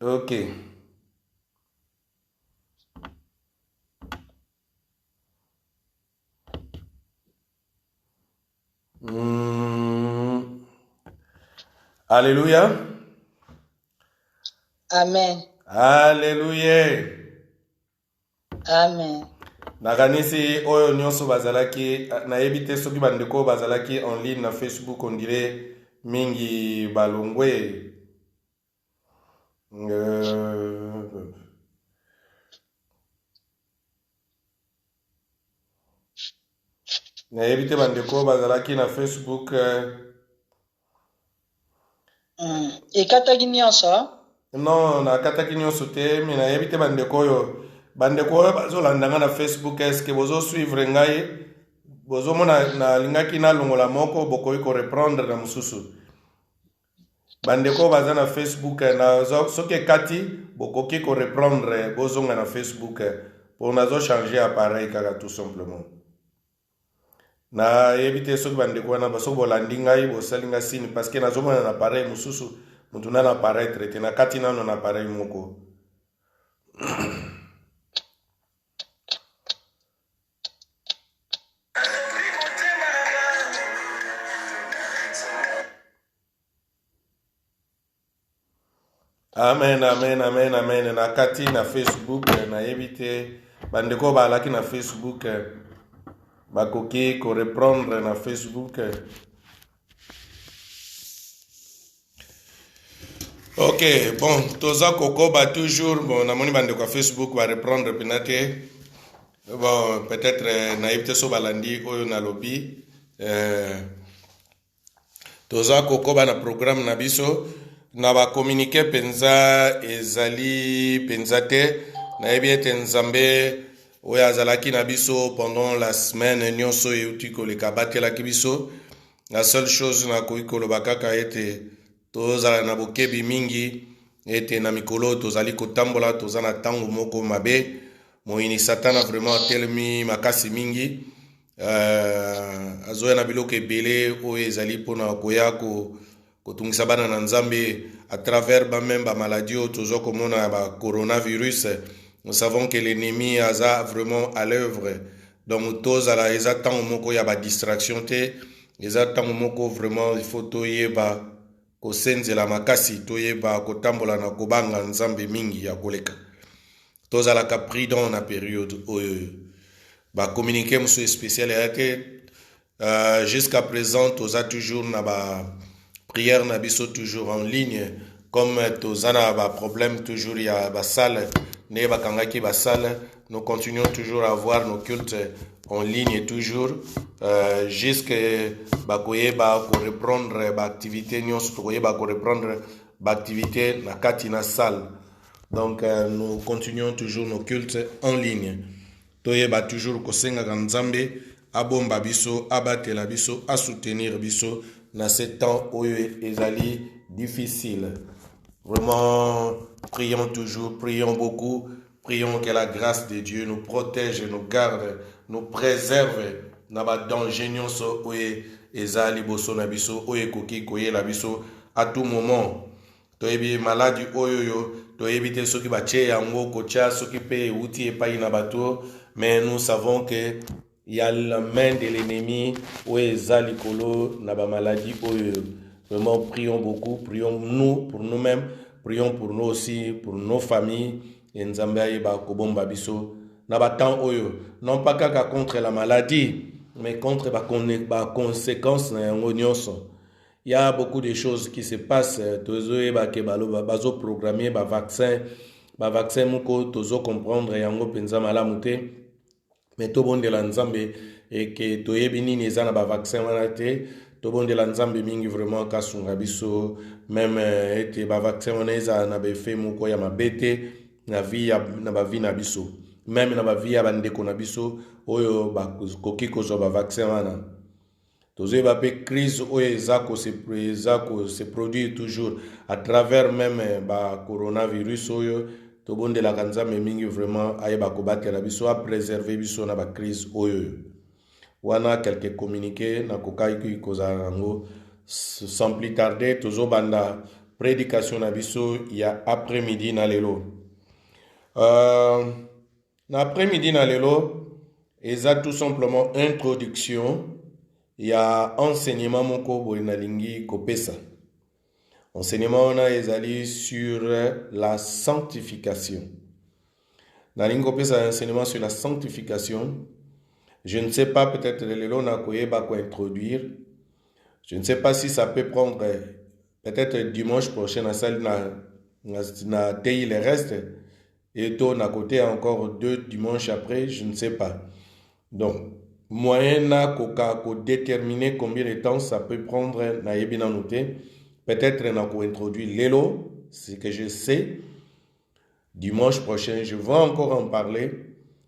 Ok. Hmm. Alléluia. Amen. Alléluia. Amen. Nakanisi oyo nyonso bazalaki nayebi te soki bandeko bazalaki en ligne na Facebook on dirait mingi balongwe. Nayebi te bandeko bazalaki na Facebook. Ekataki nyonso? Non, nakataki nyonso te me nayebi te bandeko oyo bazolanda nga na Facebook eske bozosuivre ngai bozomona nalingaki nalongola moko bokoki koreprendre na mosusu. Bandeko baza na Facebook soki ekati bokoki koreprendre bozonga na Facebook mpo nazochange appareil kaka tout simplement. Nayebi te soki bandeko wana soki bolandi ngai bosali nga sini parceke nazomona na appareil mosusu mutu na appareil traité nakati nano na appareil moko. Amen, amen, amen, amen. Nakati na Facebook nayebi te bandeko balaki na Facebook bakoki koreprendre na Facebook. Ok, bon, toza kokoba toujours, bon, namoni bandeko ya Facebook va reprendre penate. Bon, peut-être nayebi te so balandi oyo nalobi. Toza kokoba na programme na biso. Na ba communiquer penza ezali penza te. Nayebi ete nzambe oyo azalaki na biso pendant la semaine nyonso euti koleka batelaki biso. La seule chose nakoki koloba kaka ete tozala na bokebi mingi ete na mikolo tozali kotambola toza na ntango moko mabe moyini satana vraiment atelemi makasi mingi azoya na biloko ebele oyo ezali mpona koya kotungisa bana na nzambe à travers bameme bamaladi oyo toza komona ba coronavirus. Nous savons que l'ennemi aza vraiment à l'œuvre donc tozala eza ntango moko ya badistraction te eza ntango moko vraiment il faut toyeba kosenzela makasi toyeba kotambola na kobanga nzambe mingi ya koleka tozalaka prudent na période oyo bakommunike mosusu spécial ya te jusqu'à présent toza toujours na baprière na biso toujours en ligne comme toza na baproblème toujours ya basale nde bakangaki basale nous continuons toujours à avoir nos cultes en ligne toujours jusque bakoyeba koreprendre baactivité nyonso tokoyeba koreprendre baactivité na kati na salle. Donc nous continuons toujours nos cultes en ligne toyeba toujours kosengaka nzambe abomba biso abatela biso asoutenir biso na ce temps oyo ezali difficile. Vraiment prions toujours, prions beaucoup. Prions que la grâce de Dieu nous protège, nous garde, nous préserve na ba danger nyonso oye ezali boso na biso oye koki koyela biso à tout moment. Toyebi maladi oyo toyebi te soki batie yango kotia soki pe euti epai na bato mais nous savons que il y a la main de l'ennemi oyo eza likolo na ba maladie oyo. Vraiment prions beaucoup, prions nous pour nous-mêmes, prions pour nous aussi, pour nos familles. Nzambe ayeba kobomba biso na batemps oyo non pas kaka contre la maladie mais contre ba conséquences na yango nyonso. Il y a beaucoup de choses qui se passent tozoyeba ke bazo programmer ba vaccin moko tozo comprendre yango penza malamu te mais tobondela nzambe eke toyebi nini eza na ba vaccin wana te tobondela nzambe mingi vraiment kasunga biso même ete ba vaccin wana eza na befe moko ya mabe te na bavi na biso même na bavi ya bandeko na biso oyo bakoki kozwa ba vaccin wana tozoyeba pe crise oyo eza kose produire toujours à travers même ba coronavirus oyo tobondelaka nzambe mingi vraiment ayeba kobatela biso apréserve biso na ba crise oyo wana quelque communiqué nakokaki kozala yango sans plus tarder tozobanda prédication na biso ya après-midi na lelo. Na après-midi na lelo, eza tout simplement introduction ya enseignement moko boye nalingi kopesa. Enseignement on a ezali sur la sanctification. Nalingi kopesa enseignement sur la sanctification. Je ne sais pas, peut-être lelo na koyeba ko introduire. Je ne sais pas si ça peut prendre peut-être dimanche prochain na salle na tei le reste et toi na côté encore 2 dimanches après, je ne sais pas. Donc moyen na koka ko déterminer combien de temps ça peut prendre na yebi na noter. Peut-être na ko introduire lelo, c'est que je sais. Dimanche prochain, je vais encore en parler.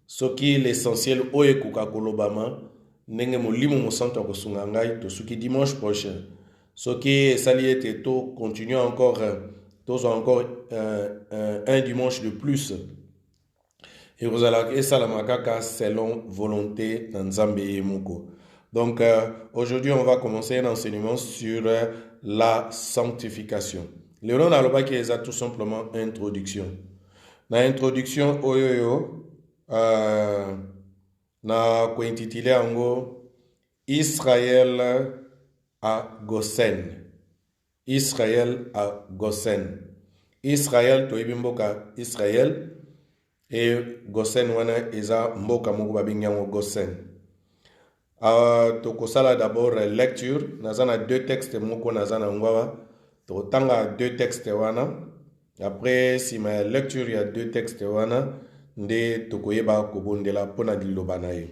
Ce qui est l'essentiel oye koka kolobama ndenge molimo mosanto ko sunga ngai to suki dimanche prochain. Ce qui est sali ete to continue encore un dimanche de plus. Et vous allez salamaka selon volonté d'Nzambe Moko. Donc aujourd'hui on va commencer un enseignement sur la sanctification. Le nom d'Aloba qui est tout simplement introduction. Na introduction oyoyo na ko intitulé ango Israël à Gosen. Israël à Gosen. Israël to ibimboka Israël et Gosen wana eza mboka moko babingango Gosen. To kosala d'abord lecture, nazana 2 textes moko nazana ngwawa, to tanga 2 textes wana. Après si ma lecture il y a 2 textes wana nde to koyeba kobondela pona diloba na ye.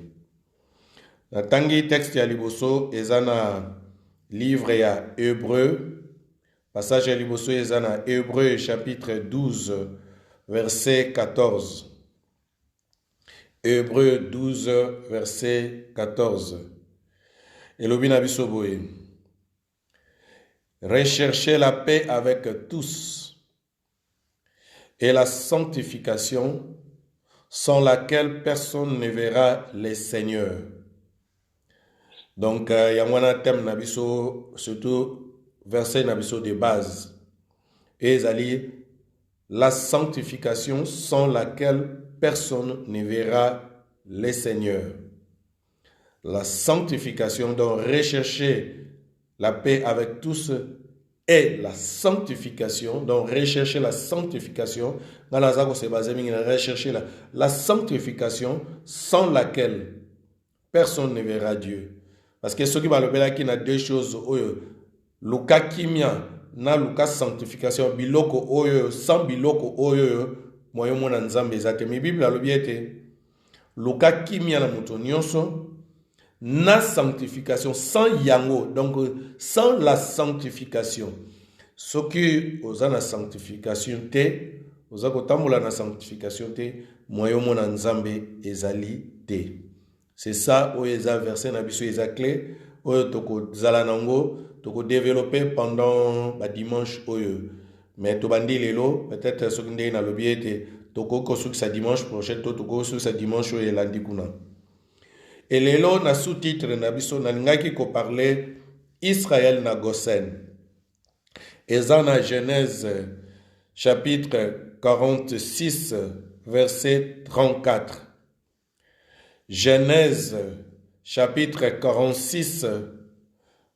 Na tangi texte ya liboso ezana livre ya Hébreu, passage ya liboso ezana Hébreu chapitre 12 verset 14. Hébreu 12 verset 14. Elobi na biso boye. Recherchez la paix avec tous et la sanctification sans laquelle personne ne verra les seigneurs. Donc, il y a un thème nabiso, surtout verset nabiso de base. Et zali, la sanctification sans laquelle personne ne verra les seigneurs. La sanctification, donc rechercher la paix avec tous et la sanctification, donc rechercher la sanctification, dans la zago se base rechercher la sanctification sans laquelle personne ne verra Dieu. Parce que ce qui va le faire qui a 2 choses, Luka kimia na Luka sanctification, biloko oyo, sans biloko oyo, moyo mona nzambe ezate. Mi Bible a l'obiete, Luka kimia na muto nyonso, na sanctification, sans yango, donc sans la sanctification. Ce qui oza na sanctification te, oza kotambola na sanctification te, moyo mona nzambe ezali te. C'est ça, oeza verset na biso eza clé, oyo toko zala nango, toko développer pendant ba dimanche oyo. Mais to bandi lelo, peut-être ce qui na lobiete, toko kosuki sa dimanche prochain, toko kosuki sa dimanche oyo elandi kuna. Et lelo na sous-titre na biso na lingaki ko parler Israël na Gosen. Eza na Genèse chapitre 46 verset 34. Genèse chapitre 46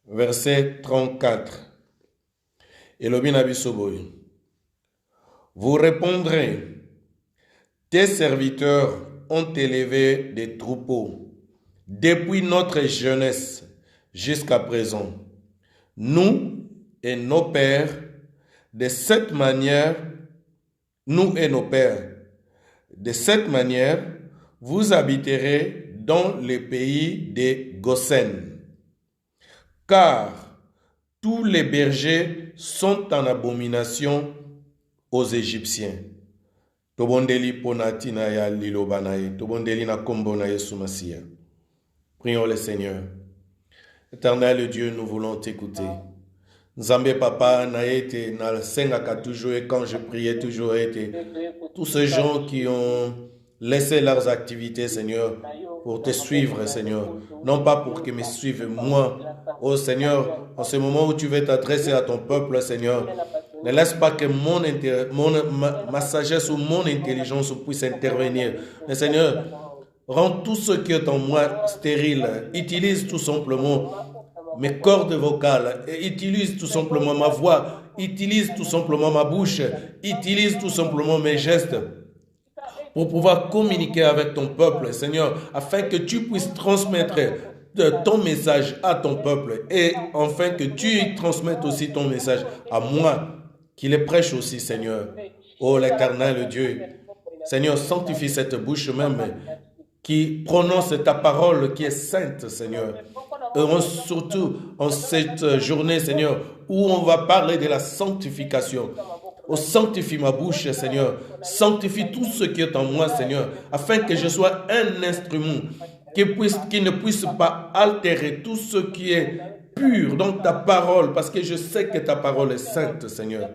verset 34. Elobi na biso boye. Vous répondrez, tes serviteurs ont élevé des troupeaux depuis notre jeunesse jusqu'à présent. Nous et nos pères, de cette manière, nous et nos pères, de cette manière, vous habiterez dans le pays de Gosen. Car tous les bergers sont en abomination aux Égyptiens. Tobondeli ponati na ya liloba na ye, tobondeli na kombo na Yesu Masia. Prions le Seigneur. Éternel Dieu, nous voulons t'écouter. Nzambe papa na été na sengaka toujours et quand je priais toujours été tous ces gens qui ont laissé leurs activités, Seigneur, pour te suivre, Seigneur, non pas pour qu'ils me suivent moi. Oh Seigneur, en ce moment où tu veux t'adresser à ton peuple, Seigneur, Ne laisse pas que ma sagesse ou mon intelligence puisse intervenir. Mais Seigneur, rends tout ce qui est en moi stérile. Utilise tout simplement mes cordes vocales. Et utilise tout simplement ma voix. Utilise tout simplement ma bouche. Utilise tout simplement mes gestes pour pouvoir communiquer avec ton peuple, Seigneur, afin que tu puisses transmettre ton message à ton peuple et enfin que tu transmettes aussi ton message à moi, qui le prêche aussi, Seigneur. Oh l'Éternel Dieu, Seigneur, sanctifie cette bouche même qui prononce ta parole qui est sainte, Seigneur. Et surtout en cette journée, Seigneur, où on va parler de la sanctification. Oh, sanctifie ma bouche, Seigneur. Sanctifie tout ce qui est en moi, Seigneur, afin que je sois un instrument qui ne puisse pas altérer tout ce qui est pur dans ta parole, parce que je sais que ta parole est sainte, Seigneur.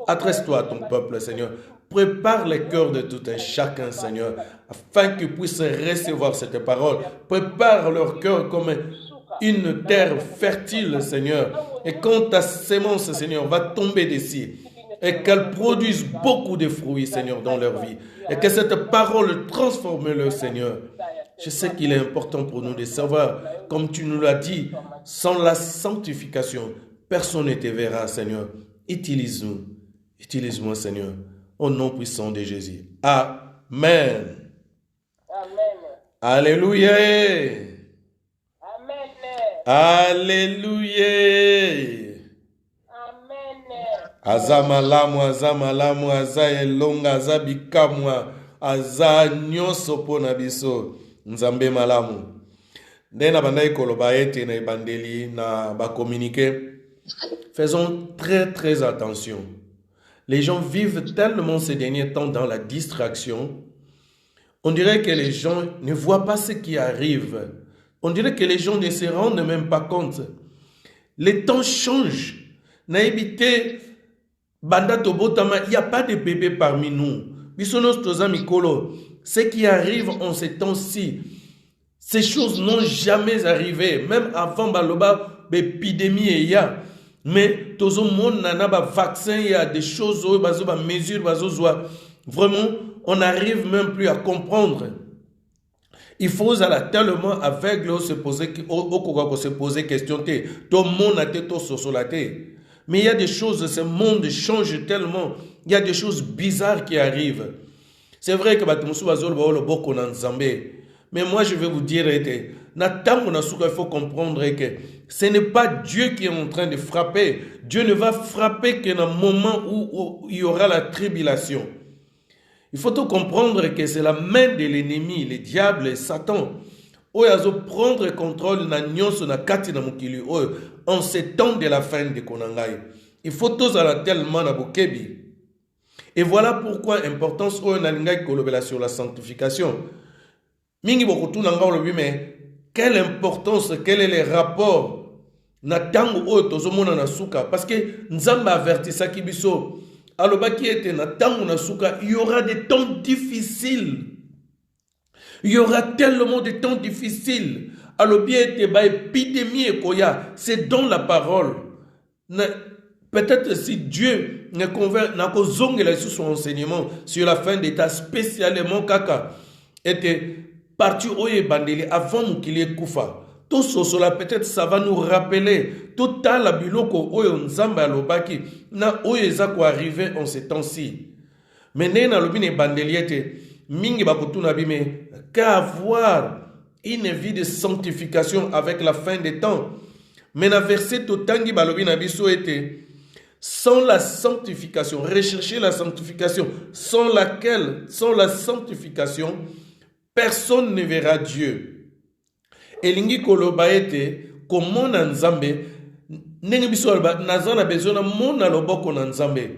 Adresse-toi à ton peuple, Seigneur. Prépare les cœurs de tout un chacun, Seigneur, afin qu'ils puissent recevoir cette parole. Prépare leur cœur comme une terre fertile, Seigneur. Et quand ta sémence, Seigneur, va tomber d'ici, et qu'elle produise beaucoup de fruits, Seigneur, dans leur vie. Et que cette parole transforme le Seigneur. Je sais qu'il est important pour nous de savoir, comme tu nous l'as dit, sans la sanctification, personne ne te verra, Seigneur. Utilise-nous. Utilise-moi, Seigneur, au nom puissant de Jésus. Amen. Amen. Alléluia. Amen. Alléluia. Aza malamu, aza elonga, aza bikamwa, aza nyonso pona biso, nzambe malamu. Ndena bandai koloba ete na ebandeli na ba communiquer. Faisons très très attention. Les gens vivent tellement ces derniers temps dans la distraction. On dirait que les gens ne voient pas ce qui arrive. On dirait que les gens ne se rendent même pas compte. Les temps changent. Na évité Banda Tobotama, il n'y a pas de bébé parmi nous. Bisonos Toza Mikolo, ce qui arrive en ces temps-ci, ces choses n'ont jamais arrivé. Même avant Baloba, l'épidémie il y a. Mais Tozo Mon Nana, vaccin, il y a des choses, mesures, vraiment, on n'arrive même plus à comprendre. Il faut tellement aveugle se poser question. Tout le monde a été sosolaté. Mais il y a des choses, ce monde change tellement. Il y a des choses bizarres qui arrivent. C'est vrai que mais moi je vais vous dire, il faut comprendre que ce n'est pas Dieu qui est en train de frapper. Dieu ne va frapper qu'à un moment où il y aura la tribulation. Il faut comprendre que c'est la main de l'ennemi, le diable et Satan. Prendre contrôle en ce temps de la fin de Konangai. Il faut tous tellement na bokebi. Et voilà pourquoi importance sur la sanctification. Mingi bokutu nanga olobi mais quelle importance, quel est le rapport na tango oyo tozomona na suka, parce que Nzamba avertissaki biso alobaki ete na tango na suka il y aura des temps difficiles. Il y aura tellement de temps difficiles. Alors bien, épidémie et koya, c'est dans la parole. Peut-être si Dieu n'a pas sur son enseignement sur la fin d'état, spécialement kaka, était parti au bandeli avant qu'il ait koufa. Tout cela, peut-être ça va nous rappeler tout à la biloko oyo nzamba alobaki na oyo ezako arrivé en ces temps-ci. Mais nena lobine bandeliete mingi bakutuna bime qu'avoir une vie de sanctification avec la fin des temps. Mais dans verset totangi balobi na biso était sans la sanctification, rechercher la sanctification, sans la sanctification, personne ne verra Dieu. Elingi koloba ete comment na nzambe ndenge biso nazana besoin na mona loboko na nzambe.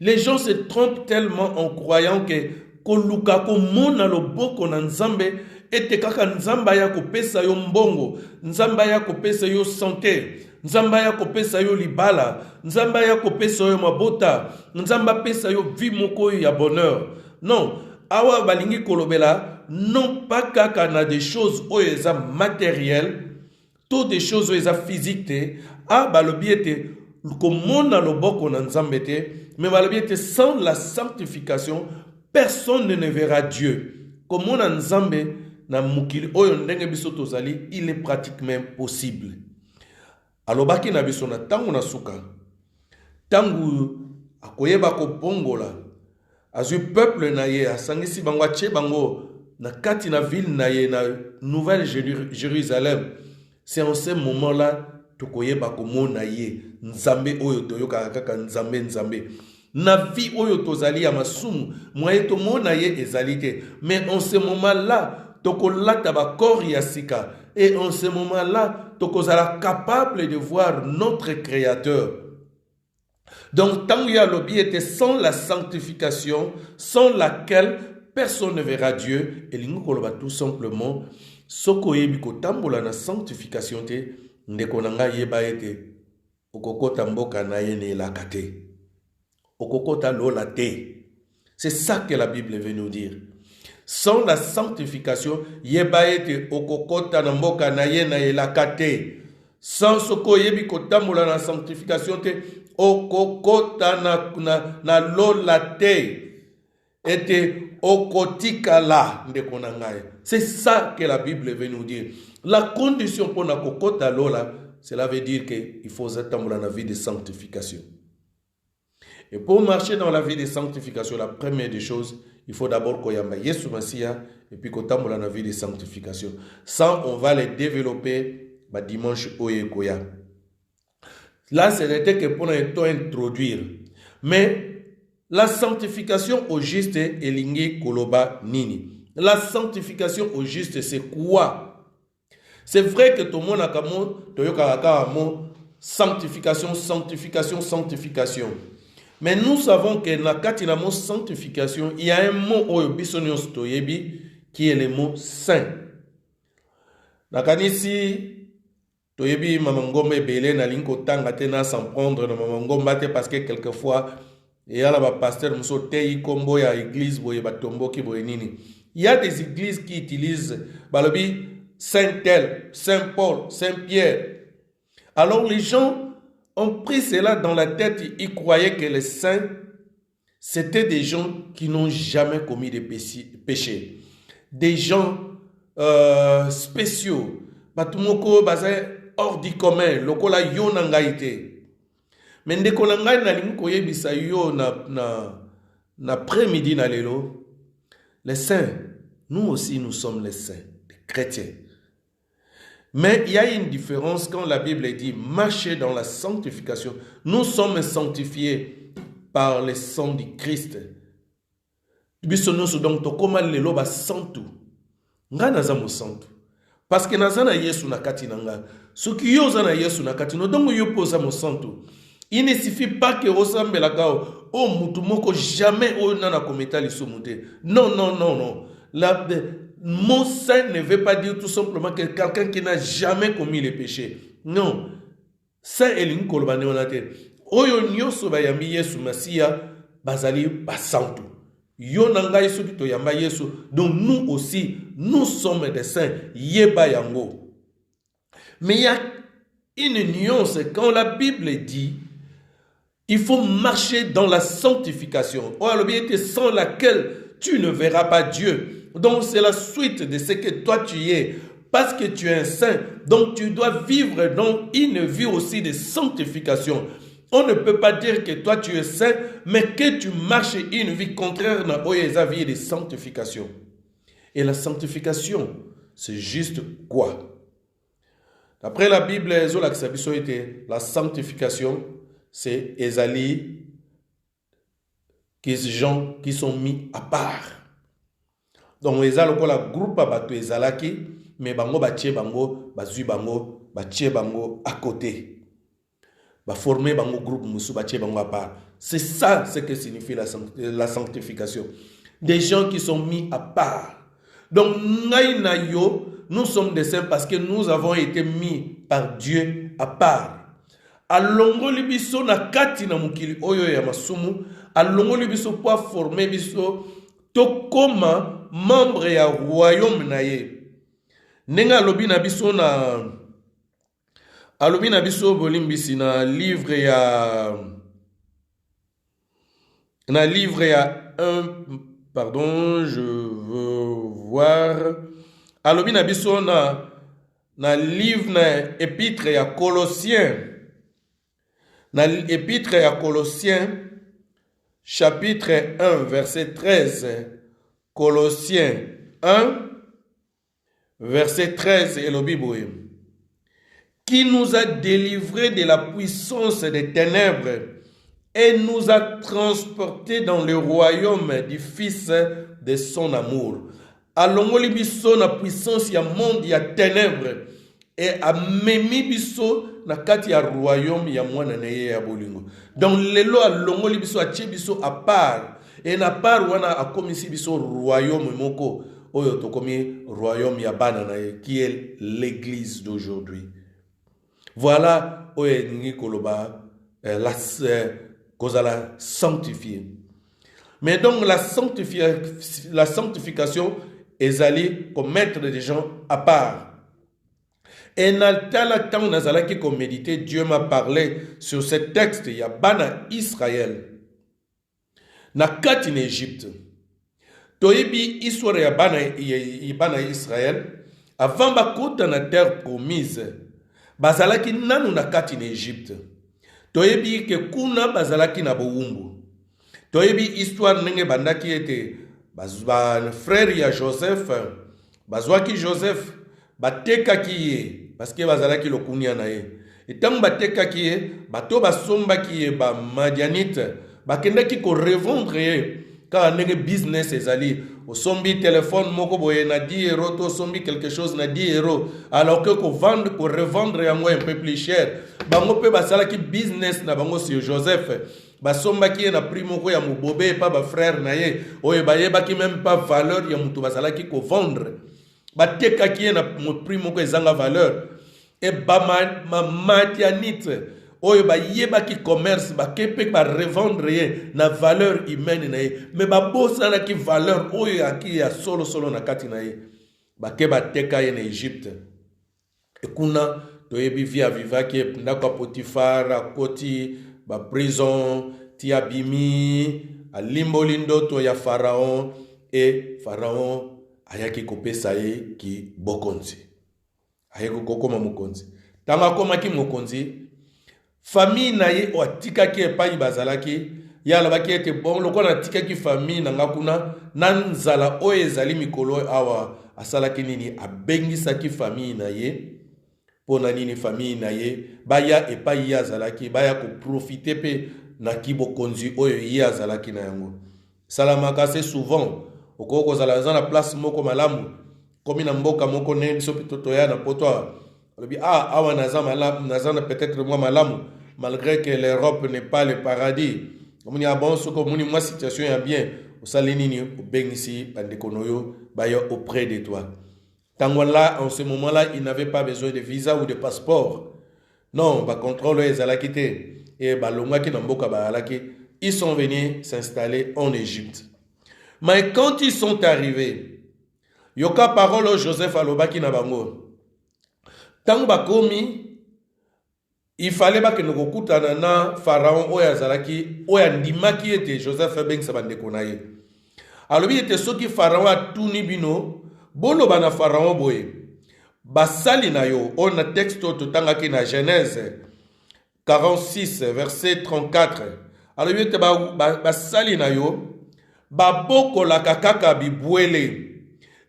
Les gens se trompent tellement en croyant que koluka ko mona loboko na nzambe ete kaka nzamba ya kopesa yo mbongo, nzamba ya kopesa yo santé, nzamba ya kopesa yo libala, nzamba ya kopesa yo mabota, nzamba pesa yo vie moko ya bonheur. Non, awa balingi kolobela non pas kaka na des choses matérielles, toutes des choses physiques, a balobi ete komona loboko na nzambe te, mais balobi ete sans la sanctification personne ne verra Dieu. Komona nzambe na mukili oyo ndenge biso tozali, il est pratiquement possible. Alobaki na biso na tangu na suka, tangu akoyeba kopongola, azui peuple na ye, asangisi bango atie bango na kati na ville na ye, na Nouvelle Jérusalem. C'est en ce moment-là tokoyeba komona ye nzambe oyo toyoka kaka nzambe nzambe. Na vie oyo tozali ya masumu, moye tomona ye ezali te. Mais en ce moment-là, tokolata ba corps ya sika. Et en ce moment-là, tokozala capable de voir notre Créateur. Donc, tant qu'il y a l'objet était sans la sanctification, sans laquelle personne ne verra Dieu, et l'ingou koloba tout simplement, soko yebi ko tambola na sanctification te, ndeko nanga yeba ete, okokota mboka na ye ne la kate. Okokota lola te. C'est ça que la Bible veut nous dire. Sans la sanctification, yeba ete okokota na mboka na ye na la kate. Sans soko yebi ko tambola na sanctification te, okokota na lola te. Ete okotika la ndeko na ngai. C'est ça que la Bible veut nous dire. La condition pour na kokota lola, cela veut dire qu'il faut attendre la vie de sanctification. Et pour marcher dans la vie de sanctification, la première des choses, il faut d'abord koyamba Yesu Masia et puis kotambo la vie de sanctification. Ça, on va les développer dimanche oye koya. Là, c'était que pour introduire. Mais la sanctification au juste est lingi koloba nini. La sanctification au juste, c'est quoi? C'est vrai que tout le monde a comme sanctification, sanctification, sanctification. Mais nous savons que dans la mot sanctification, il y a un mot qui est le mot saint. Nakanisi toyebi mamangombe belé na linko tanga tena sans prendre na mamangomba parce que quelquefois il y a là pasteur muso tei kombo ya église boye batombo ki boye nini. Il y a des églises qui utilisent balobi Saint tel, Saint Paul, Saint Pierre. Alors les gens ont pris cela dans la tête, ils croyaient que les saints, c'était des gens qui n'ont jamais commis de péché. Des gens spéciaux. Batumoko bazay hors du commun, lokola yo nangaite. Mais ndeko nangai na linko yebisa yo na après-midi na lelo. Les saints, nous aussi nous sommes les saints, les chrétiens. Mais il y a une différence quand la Bible dit marcher dans la sanctification. Nous sommes sanctifiés par le sang du Christ. Donc, comment le loba santu? Nga nazamo santu. Parce que nazana Yesu na kati nanga. Ce qui yosa na Yesu na kati no donc yo posa mo santu. Il ne suffit pas que ressemble la gao. Oh mutumoko jamais o nana kometa lisomute. Non non non non. La mon saint ne veut pas dire tout simplement que quelqu'un qui n'a jamais commis le péché. Non. Saint elin kolbane onate. Oyo nyoso ba yambi Yesu Masia bazali basantu. Yo nanga Yesu to yamba Yesu. Donc nous aussi, nous sommes des saints. Yeba yango. Mais il y a une nuance quand la Bible dit il faut marcher dans la sanctification. Oh, l'obéité sans laquelle tu ne verras pas Dieu. Donc c'est la suite de ce que toi tu es. Parce que tu es un saint, donc tu dois vivre dans une vie aussi de sanctification. On ne peut pas dire que toi tu es saint, mais que tu marches une vie contraire dans la vie de sanctification. Et la sanctification, c'est juste quoi? D'après la Bible, la sanctification, c'est Ezali, qui sont gens qui sont mis à part. Donc, les gens qui ont groupe à ezalaki, mais bango batie bango, bazui bango, batie bango à côté. Ba former bango groupe musu batie bango à part. C'est ça ce que signifie la sanctification. Des gens qui sont mis à part. Donc, nous sommes des saints parce que nous avons été mis par Dieu à part. Alongo libiso na kati na mukili oyo ya masumu, alongo libiso pour former biso to koma membre ya royaume na ye. Nenga lobi na biso na alobi na biso bolimbisi na livre ya 1, pardon, je veux voir, alobi na biso na livre na épître ya Colossiens, na épître ya Colossiens chapitre 1 verset 13, Colossiens 1 verset 13 elobi boye, qui nous a délivrés de la puissance des ténèbres et nous a transportés dans le royaume du Fils de son amour. Alongoli biso na puissance ya monde ya ténèbres et amemi biso na kati ya royaume ya mwana na ye ya bolingo. Donc lelo alongoli biso atie biso à part et na part wana akomisi biso royaume moko oyo tokomi royaume ya bana na ye qui est l'église d'aujourd'hui. Voilà oyo ningi koloba kozala sanctifié. Mais donc la sanctification ezali commettre des gens à part. Et natala tant nazalaki comme méditer, Dieu m'a parlé sur ce texte ya bana Israël. Na kati en Égypte. Toyebi histoire ya bana Israël avant bakota na terre promise. Bazalaki nanu na kati en Égypte. Toyebi ke kuna bazalaki na bowumbu. Toyebi histoire nenge bandaki ete frère ya Joseph, bazwaki Joseph, batekaki ye, parce que bazalaki lokunia na ye. Etango batekaki ye, bato basombaki ye, ba Madianite, bakendaki ko revendre ye, car nenge business ezali. Osombi téléphone moko boye na 10 €, to sombi quelque chose na 10 €, alors que ko revendre yango un peu plus cher. Bango pe basalaki business na bango sur Joseph. Basombaki ye na prix moko ya mubobe pa ba frère na ye. Oye bayebaki même pas valeur ya mutu basalaki ko vendre. Batekaki ye na prix moko ezanga valeur. Et Madianite oyo bayebaki commerce bakepe ba revendre ye na valeur humaine na ye, mais babosanaki valeur oyo aki ya solo na kati na ye, bake bateka ye na Egypte. Ekuna toyebi via vivaki ndako Potifar akoti ba prison ti abimi alimboli ndoto ya Pharaon, et Pharaon ayaki kopesa ye ki bokonzi, ayaki kokoma mokonzi. Tanga komaki mokonzi, famille na ye o atikaki epai bazalaki ya alobaki ete bon lokola atikaki famille na ngakuna na nzala oyo ezali mikolo awa asalaki nini, abengisaki famille na ye pona nini famille na ye baya epai ye azalaki baya koprofite pe na kibokonzi oyo ye azalaki na yango. Salamaka se souvent okoko kozala na place moko malamu komi na mboka moko ne biso pitoto ya na poto alobi awa naza malamu, naza na peut-être moi malamu, malgré que l'Europe n'est pas le paradis. Comme il bon ce comme moi situation est bien, au salinini au bengisi bandekonoyo baya auprès de toi. Tango là en ce moment-là, il n'avait pas besoin de visa ou de passeport. Non, ba contrôle les alakité et ba longa ki namboka ba alaki, ils sont venus s'installer en Égypte. Mais quand ils sont arrivés, yoka parole Joseph alobaki na bango. Tango bakomi, il fallait que nous kokutana na Pharaon oya zalaki oya ndimaki ete Joseph bengisa bandeko na ye. Alobi ete soki Pharaon atuni bino bolo bana Pharaon boye basali na yo. On a texte totangaki na Genèse 46 verset 34. Alobi ete basali na yo babokola kaka bibwele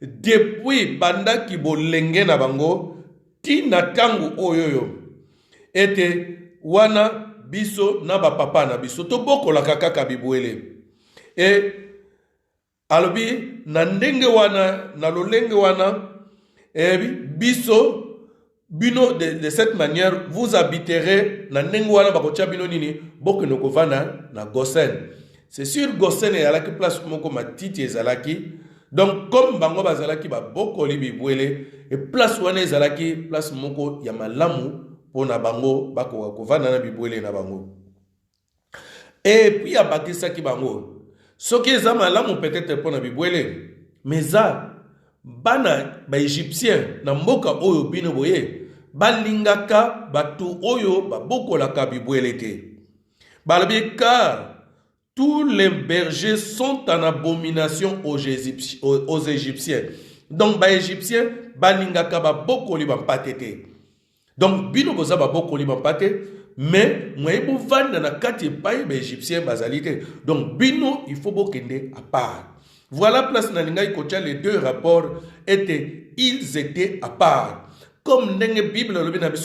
depuis bandaki bolenge na bango tina tangu oyoyo ete wana biso na ba papa na biso to bokola kaka bibwele. Et alobi na ndenge wana na lolenge wana biso bino de cette manière vous habiterez na ndenge wana bakotia bino nini bokeno kovana na Gosen. C'est sûr Gosen e alaki place moko matiti ezalaki. Donc comme bango bazalaki ba bokoli bibwele et place wana ezalaki place moko ya malamu pona bango bako kovana na bibwele na bango. Et puis abakisaki bango soki eza malamu peut-être pona bibwele, mais za bana ba égyptien na mboka oyo bino boye balingaka batu oyo babokolaka bibwele te. Balobi car tous les bergers sont en abomination aux Égyptiens. Donc ba Égyptiens balingaka babokoli bampate te. Donc bino boza babokoli bampate, mais moye bo vanda na kati epai ba Égyptiens bazali te. Donc bino il faut bokende à part. Voilà place na lingai kocha les deux rapports ils étaient à part. Comme dans la Bible,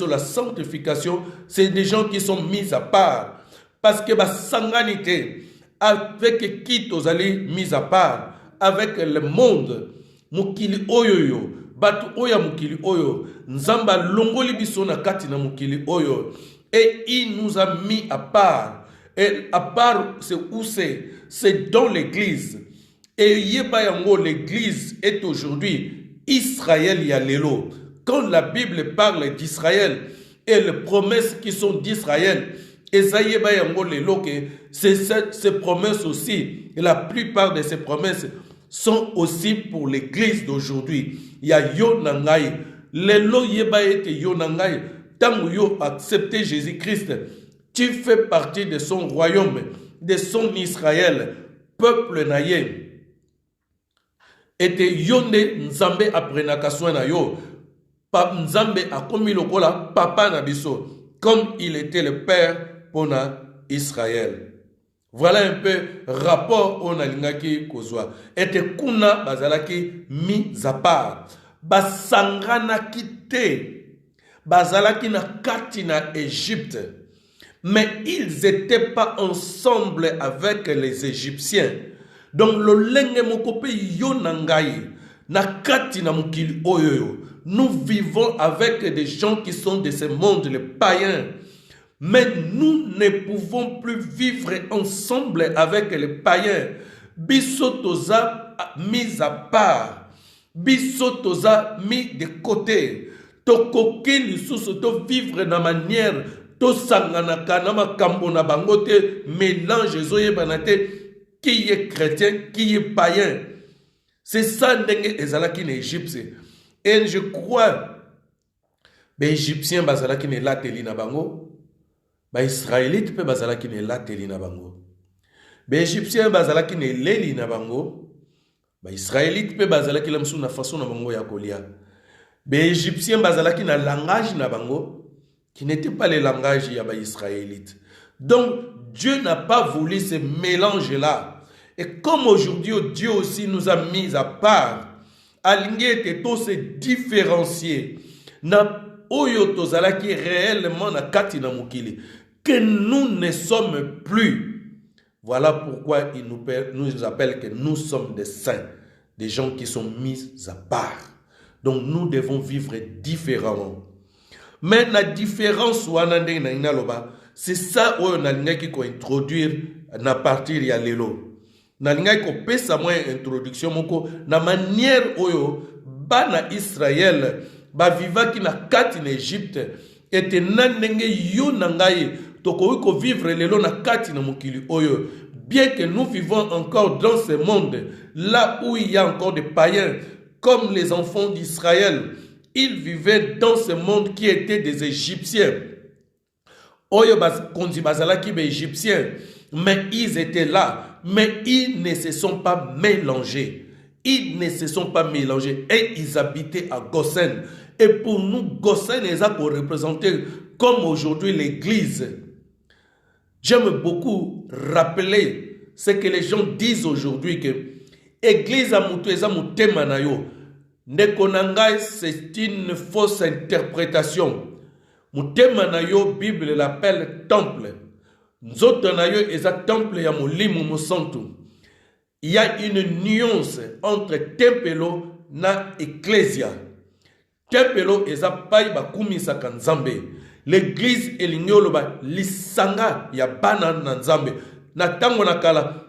la sanctification, c'est des gens qui sont mis à part. Parce que la sanganité, avec qui tu allez mis à part, avec le monde, mukili oyoyo, batu oya mukili oyo, nzamba longoli biso na kati na mukili oyo, et il nous a mis à part. Et à part, c'est où c'est? C'est dans l'église. Et yebayango, l'église est aujourd'hui Israël Yalelo. Quand la Bible parle d'Israël et les promesses qui sont d'Israël, ces promesses aussi, et la plupart de ces promesses sont aussi pour l'église d'aujourd'hui. Il y a Yonangai, lelo yeba ete Yonangai, tant yo accepté Jésus-Christ, tu fais partie de son royaume, de son Israël, peuple naïe. Ete yonde nzambe aprenaka soin na yo. Nzambe a commis le kola papa na biso, comme il était le père pour Israël. Voilà un peu rapport on a lingaki kozwa. Ete kuna bazalaki mis à part. Basangana kite. Bazalaki na kati na Égypte. Mais ils n'étaient pas ensemble avec les Égyptiens. Donc le lenge mokope yonangai na kati na mukili oyoyo. Nous vivons avec des gens qui sont de ce monde, les païens. Mais nous ne pouvons plus vivre ensemble avec les païens. Bisotoza mis à part. Bisotoza mis de côté. Tokoki lisusu to vivre na manière to sanganaka na makambo na bangote mélange zoye banate qui est chrétien, qui est païen. C'est ça ndenge ezalaki na Égypte. Et je crois, les Égyptiens bazalaki ne lateli na bango, les Israélites pe bazalaki ne lateli na bango. Les Égyptiens bazalaki ne leli na bango, les Israélites pe bazalaki la msu na façon na bango ya kolia. Les Égyptiens bazalaki na langage na bango, qui n'était pas le langage ya ba Israélites. Donc Dieu n'a pas voulu ce mélange-là. Et comme aujourd'hui Dieu aussi nous a mis à part, aligné était tout se différencier na oyo tozalaki réellement na kati na mukili que nous ne sommes plus. Voilà pourquoi il nous appelle que nous sommes des saints, des gens qui sont mis à part. Donc nous devons vivre différemment. Mais la différence c'est ça où on a introduire na partir ya lelo. Nalinga ko pesa moi introduction moko na manière oyo bana Israël ba vivaki na kati na Égypte ete nanenge yo nangai toko ko vivre lelo na kati na mokili oyo. Bien que nous vivons encore dans ce monde là où il y a encore des païens comme les enfants d'Israël, ils vivaient dans ce monde qui était des Égyptiens. Oyo kondi bazalaki be Égyptiens, mais ils étaient là. Mais ils ne se sont pas mélangés. Ils ne se sont pas mélangés. Et ils habitaient à Goshen. Et pour nous, Goshen est représenté comme aujourd'hui l'église. J'aime beaucoup rappeler ce que les gens disent aujourd'hui que l'église a mutema na yo. Nekonangai, c'est une fausse interprétation. Mutema na yo, Bible l'appelle temple. Il y a une nuance entre tempelo na ecclesia. Tempelo eza pai ba kumisa kanzambe. L'église elinyolo ba lisanga ya bana na nzambe. Na tango na kala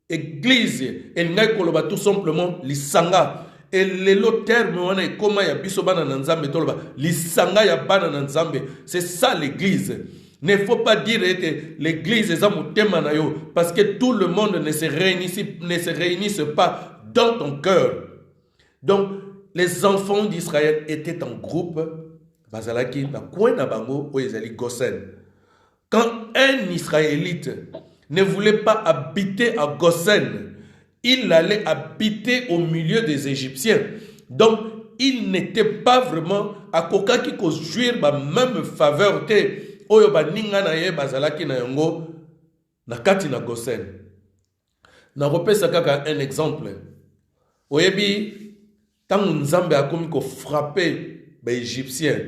église elingai koloba tout simplement lisanga. Et le terme wana ekoma ya biso bana na nzambe toloba lisanga ya bana na nzambe. C'est ça l'église. Ne faut pas dire que l'église est mutema yo parce que tout le monde ne se réunisse pas dans ton cœur. Donc, les enfants d'Israël étaient en groupe bazalaki na coin na bango oyo ezali Gosen. Quand un Israélite ne voulait pas habiter à Gosen, il allait habiter au milieu des Égyptiens. Donc, il n'était pas vraiment à koka qui ko jouir ba même faveur te oyo ba ninga na ye bazalaki na yango na kati na Gosen. Na repesa kaka un exemple. Oyebi tangu Nzambe akomi ko frapper ba Égyptiens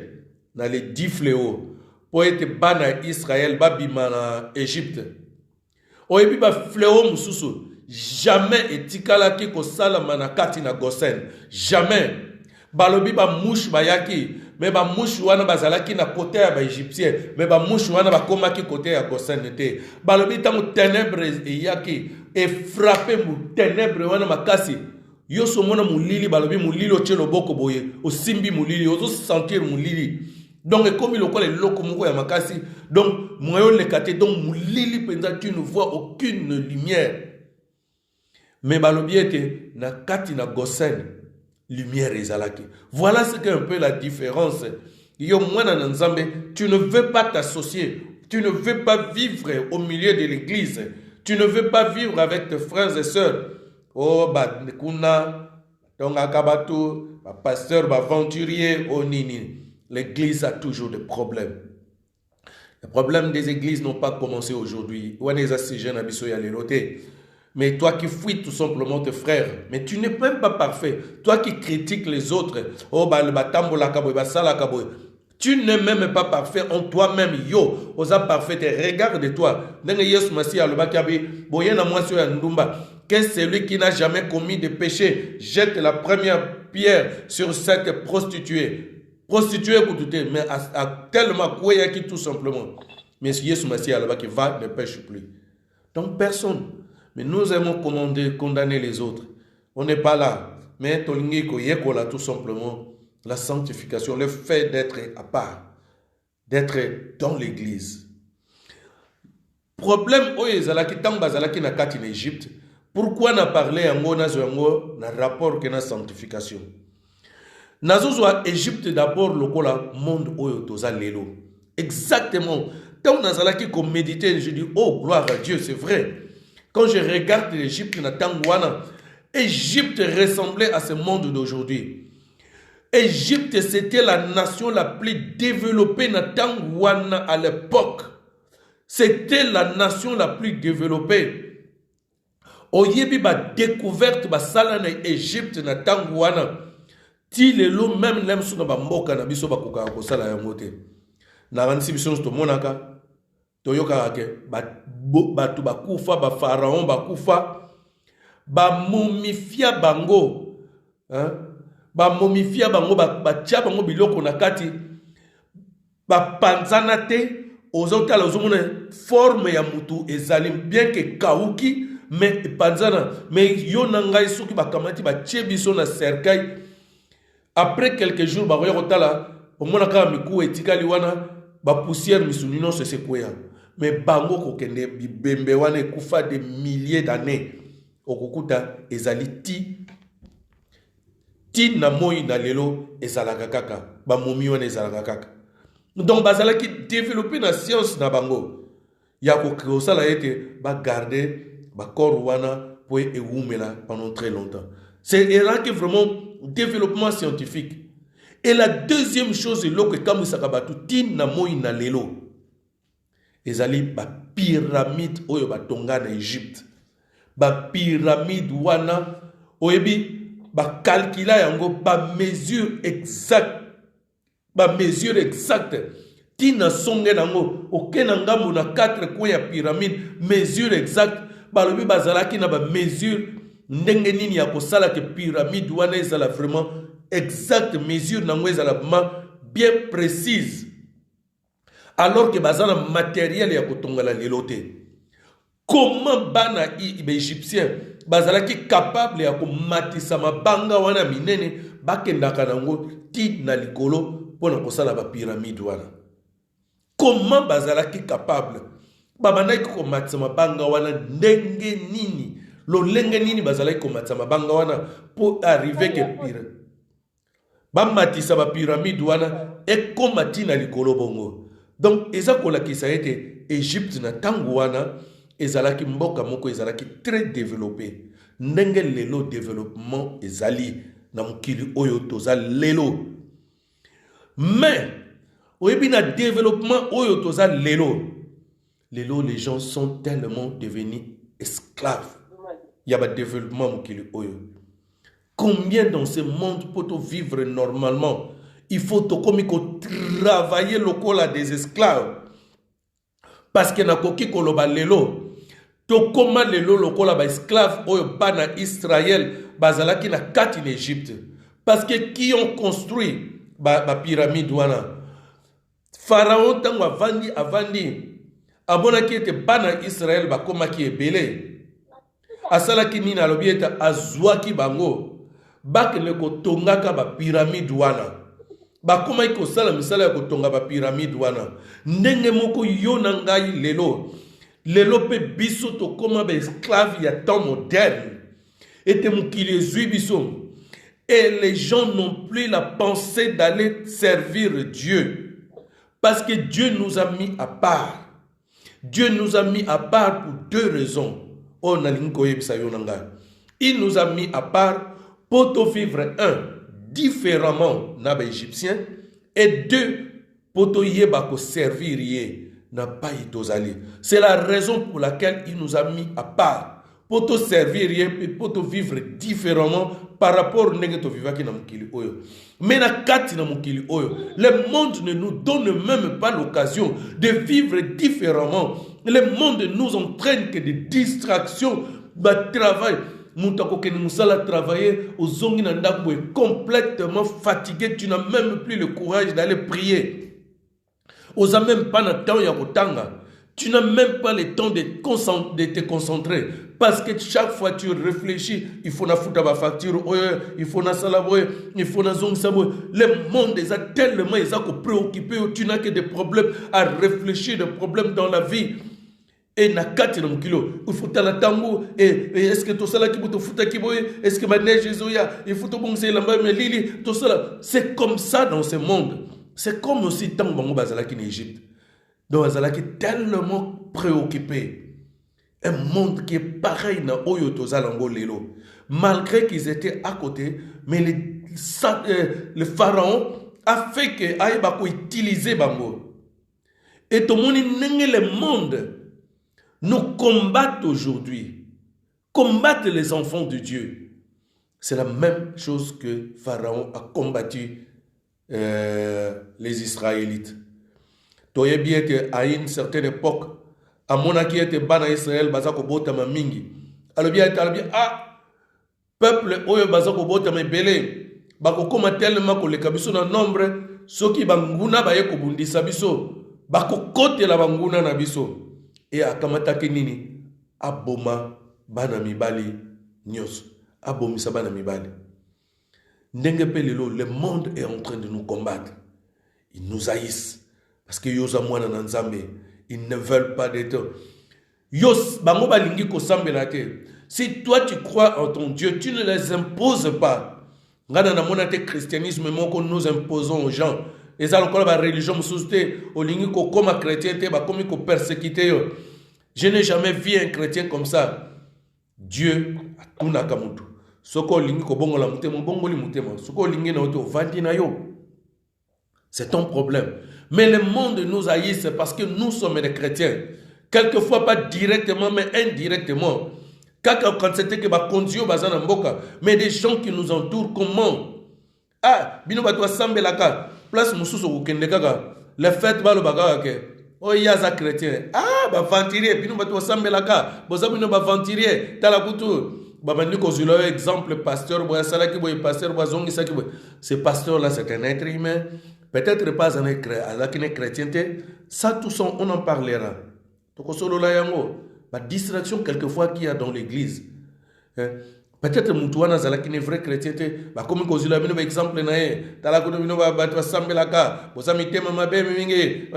na les 10 fléaux pour être bana Israël babima na Égypte. Oyebi ba fléau mususu jamais etikala ki ko sala manakati na Gosen. Jamais. Balobi ba mouche bayaki, mais ba mouche wana bazalaki na côté ya ba Égyptien, mais ba mouche wana ba komaki côté ya Gosen te. Balobi tango ténèbres eyaki et frappé mu ténèbres wana makasi. Yo somona mulili balobi mulili ochelo boko boye, osimbi mulili, ozo sentir mulili. Donc comme il okole loko moko ya makasi, donc moyo lekate donc mulili penza tu ne vois aucune lumière. Mais balobi était na kati na Gosen, lumière ezalaki. Voilà ce qu'est un peu la différence. Yo mwana na Nzambe, tu ne veux pas t'associer, tu ne veux pas vivre au milieu de l'église, tu ne veux pas vivre avec tes frères et sœurs. Oh ba kuna tonga kabatu, ba pasteur, ba aventurier, oh nini. L'église a toujours des problèmes. Les problèmes des églises n'ont pas commencé aujourd'hui. Mais toi qui fuis tout simplement tes frères, mais tu n'es même pas parfait. Toi qui critiques les autres, oh bah le batambo la kaboy, bah ça la kaboy. Tu n'es même pas parfait en toi-même, yo. Osa parfait, regarde-toi. Qu'est-ce que celui qui n'a jamais commis de péché jette la première pierre sur cette prostituée. Prostituée pour tout, mais à tellement quoi qui tout simplement. Mais Yesu Massia là-bas qui va ne pêche plus. Donc personne. Mais nous aimons condamner les autres. On n'est pas là. Mais Tolingiko Yekola tout simplement la sanctification, le fait d'être à part, d'être dans l'église. Problème oyezalaki tang bazalaki na kati en Égypte. Pourquoi n'a parlé en na rapport que na sanctification? Nazozwa Égypte d'abord lokola monde oyo toza lelo. Exactement. Tant nazalaki comme méditer, je dis oh gloire à Dieu, c'est vrai. Quand je regarde l'Égypte na tangwana, Égypte ressemblait à ce monde d'aujourd'hui. Égypte c'était la nation la plus développée na tangwana à l'époque. C'était la nation la plus développée. Oyebi ba découverte ba sala na Égypte na tangwana. Ti lelo même lem suna ba mboka na biso ba koka ko sala yango te. Na ransi biso to monaka to yoka ke ba tu ba kufa ba pharaon ba kufa ba momifia bango ba momifia bango ba tia bango biloko na kati ba panzana te ozotala ozomona forme ya mutu ezali bien que kauki mais panzana mais yo na ngai soki ba kamati ba tie biso na cercueil. Après quelques jours, bah voyez là, au moins quand mikou etikali wana, bah poussière misunino se sequoia. Mais bango kokende bibembe wana kufa des milliers d'années. Okukuta ezali ti na moi na lelo ezalaka kaka, ba momi wana ezalaka kaka. Donc bazala qui développer la science na bango. Ya ko sala ete ba garder ba corps wana pour ewumela pendant très longtemps. C'est là que vraiment développement scientifique. Et la deuxième chose, c'est que quand sakabatu tin na moi na lelo. Ezali ba pyramide oyo ba tonga na Égypte. Ba pyramide wana oyebi ba calcula yango ba mesure exacte. Ba mesure exacte. Tina songe nango okena ngambo na 4 coins ya pyramide mesure exacte. Ba lobi bazalaki na ba mesure ndenge nini ya kosala ke pyramide wana ezala vraiment exacte mesure nango ezala bien précise. Alors que bazana matériel ya kotongala lelote. Comment bana égyptien bazalaki capable ya komatisa mabanga wana minene bakendaka nango ti na likolo pona kosala ba pyramide wana. Comment bazalaki capable babandaki komatisa mabanga wana ndenge nini lo lenge nini bazalaki komatisa mabanga wana pour arriver que bamatisa bapyramide wana ekoma ntina likolo bongo. Donc eza kolakisa ete Égypte na ntango wana ezalaki mboka moko ezalaki très développé. Ndenge lelo développement ezali na mokili oyo toza lelo. Mais oyebi na développement oyo toza lelo, les gens sont tellement devenus esclaves. Il y a un développement mokili oyo. Combien dans ce monde peut-on vivre normalement? Il faut travailler le col des esclaves. Parce que na koki koloba lelo, to koma lelo le col ba esclaves oyo bana Israël bazalaki na kati en Égypte. Parce que qui ont construit ba pyramide wana? Pharaon tango avandi abonaki ete bana Israël ba koma ki ebele. Asalaki nini alobi ete azwaki bango bakende kotongaka ba pyramide wana. Bakoma iko sala misala ya kotonga ba pyramide wana. Ndenge moko yo na ngai lelo pe biso to koma ba esclave ya temps moderne. Ete mukili ezui biso. Et les gens n'ont plus la pensée d'aller servir Dieu. Parce que Dieu nous a mis à part. Dieu nous a mis à part pour deux raisons. Il nous a mis à part pour te vivre différemment na ba égyptien et deux pour te yeba ko servir na pa itozali. C'est la raison pour laquelle il nous a mis à part pour te servir et pour te vivre différemment par rapport à to vivaki na mukili oyo. Mais na kati na mukili oyo, le monde ne nous donne même pas l'occasion de vivre différemment. Le monde nous entraîne que des distractions, bah travail. Moutako ke musala travailler aux ongi na ndako est complètement fatigué, tu n'as même plus le courage d'aller prier. Oza même pas le temps ya kotanga. Tu n'as même pas le temps de te concentrer. Parce que chaque fois tu réfléchis, il faut na fouta ba facture, il faut na salaboy, il faut na zong saboy. Le monde est tellement préoccupé, tu n'as que des problèmes à réfléchir, des problèmes dans la vie. Et na kati na mukilo, il faut la tango, et est-ce que tout ça là qui peut fouta qui boy, est-ce que ma neige zoya, il faut tout bon c'est lamba mais lili, tout ça. C'est comme ça dans ce monde. C'est comme aussi tango bango bazalaki en Égypte. Donc bazalaki tellement préoccupé. Un monde qui est pareil na oyo tozalango lelo. Malgré qu'ils étaient à côté, mais le pharaon a fait que aïba ko utiliser bango. Et tout le monde le monde nous combattent aujourd'hui. Combattre les enfants de Dieu. C'est la même chose que Pharaon a combattu les Israélites. Toye bien à une certaine époque, à mon qui était bana Israël, bazako botama mingi. Alors bien, peuple oyo bazako botama belé, bako koma tellement que le kabiso na nombre, soki banguna baye ko bundisa biso, bako kote la banguna na biso. Et akamata kenini aboma bana mibali nyos abomisa bana mibali ndenge pelelo le monde est en train de nous combattre. Ils nous haïssent parce que yosa mwana na nzambe, ils ne veulent pas d'être yos bango balingi ko sambela te. Si toi tu crois en ton Dieu, tu ne les imposes pas. Ngana na mona te christianisme moko nous imposons aux gens. Les alcool ba religion mususte olingi ko koma chrétien te ba komi ko persécuter yo. Je n'ai jamais vu un chrétien comme ça. Dieu atuna kamutu. Soko olingi ko bongola mutema bongoli mutema. Soko olingi na oto vandi na yo. C'est ton problème. Mais le monde nous haïsse parce que nous sommes des chrétiens. Quelquefois pas directement mais indirectement. Quand c'était que ba kondio bazana mboka, mais des gens qui nous entourent comment? Ah, bino batwa sambelaka. Place mususu ukende kaka le fait ba lo bagaka ke o yaza chrétien ah ba venturier bino bato sambelaka boza bino ba venturier tala kutu ba bandi ko zilo exemple pasteur boya sala ki boy pasteur boya zongi saki boy ce pasteur là c'est un être humain, peut-être pas un chrétien, ça tout ça on en parlera. Donc solo la yango ba distraction quelquefois qu'il y a dans l'église. Peut-être Moutouana Zalaki n'est vrai chrétien, bah comme Kozula Bino exemple nae, Talakono Bino Batwa Sambelaka, Bosamite Mamabe Minge,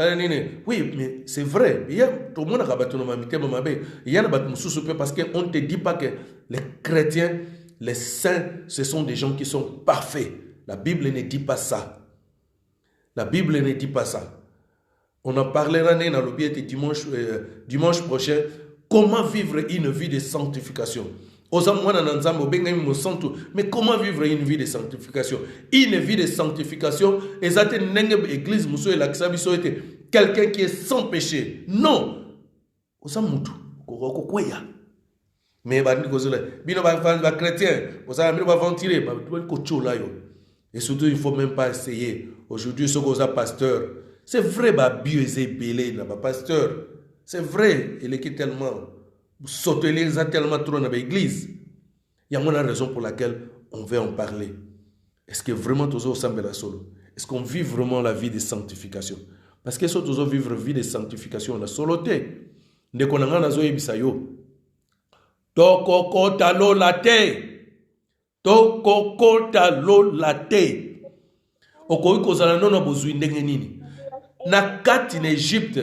oui, mais c'est vrai, il y a tout le monde a rabattu Mamite Mamabe, il y a un batmusou parce qu'on ne te dit pas que les chrétiens, les saints, ce sont des gens qui sont parfaits. La Bible ne dit pas ça. La Bible ne dit pas ça. On en parlera dans le dimanche prochain. Comment vivre une vie de sanctification? Mais comment vivre une vie de sanctification? Une vie de sanctification, église, quelqu'un qui est sans péché. Non. Mais les chrétiens, et surtout, il ne faut même pas essayer. Aujourd'hui, ce qu'on a pasteur, c'est vrai, pasteur. C'est vrai, il est tellement sauter tellement trop dans l'église. Il y a une raison pour laquelle on veut en parler. Est-ce que vraiment tous ensemble la solo? Est-ce qu'on vit vraiment la vie de sanctification? Parce que si tous vivre la vie de sanctification, la soloté. Ne konanga na zo yebisa yo. Tokokota lo late. Tokokota lo late. Okoyi kozala nono bozwi ndenge nini. Na kati na Égypte,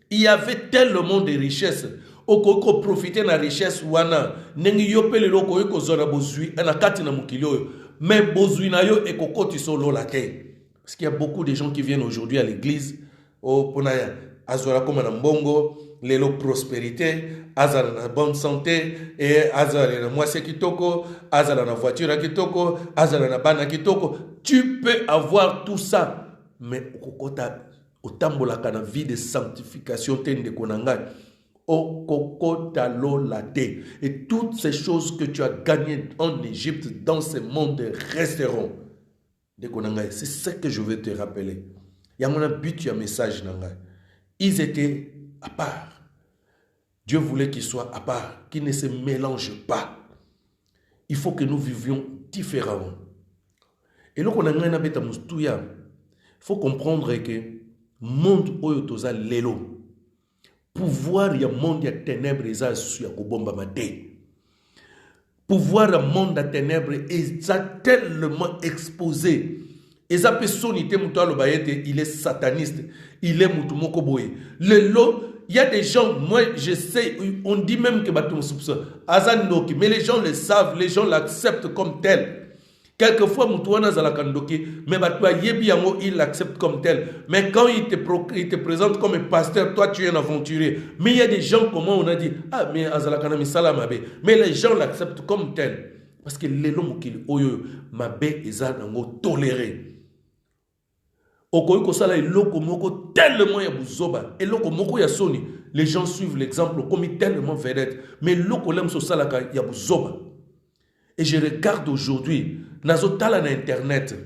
il y avait tellement de richesses. Okoyi profiter na richesse wana. Nengi yopele lo koyi kozala bozwi na kati na mukili oyo. Mais bozwi na yo ekokoti so lo late. Parce qu'il y a beaucoup de gens qui viennent aujourd'hui à l'église. Oh ponaya azora koma na mbongo. Lelo prospérité, azala na bonne santé, et azala na mwase kitoko, azala na voiture kitoko, azala na bana kitoko. Tu peux avoir tout ça, mais okokota otambolaka na vie de sanctification tende konanga. Okokota lo late. Et toutes ces choses que tu as gagnées en Égypte, dans ce monde, resteront. C'est ce que je veux te rappeler. Il y a un but, il y a un message. Ils étaient à part. Dieu voulait qu'ils soient à part, qu'ils ne se mélangent pas. Il faut que nous vivions différemment. Et donc, il faut comprendre que le monde oyotoza lelo, pouvoir y a monde ya ténèbres eza su ya kobomba mate. Pouvoir le monde à ténèbres est tellement exposé. Il est sataniste, il est mutumokoboye. Il y a des gens, moi je sais, on dit même que mais les gens le savent, les gens l'acceptent comme tel. Quelquefois, mais il l'accepte comme tel. Mais quand il te présente comme un pasteur, toi tu es un aventurier. Mais il y a des gens, comment on a dit, ah, mais les gens l'acceptent comme tel. Parce que les gens qui ont toléré. Tellement ya buzoba et loko ya soni, les gens suivent l'exemple comme tellement vedette, mais loko lem so salaka ya buzoba. Et je regarde aujourd'hui nazo tala na internet,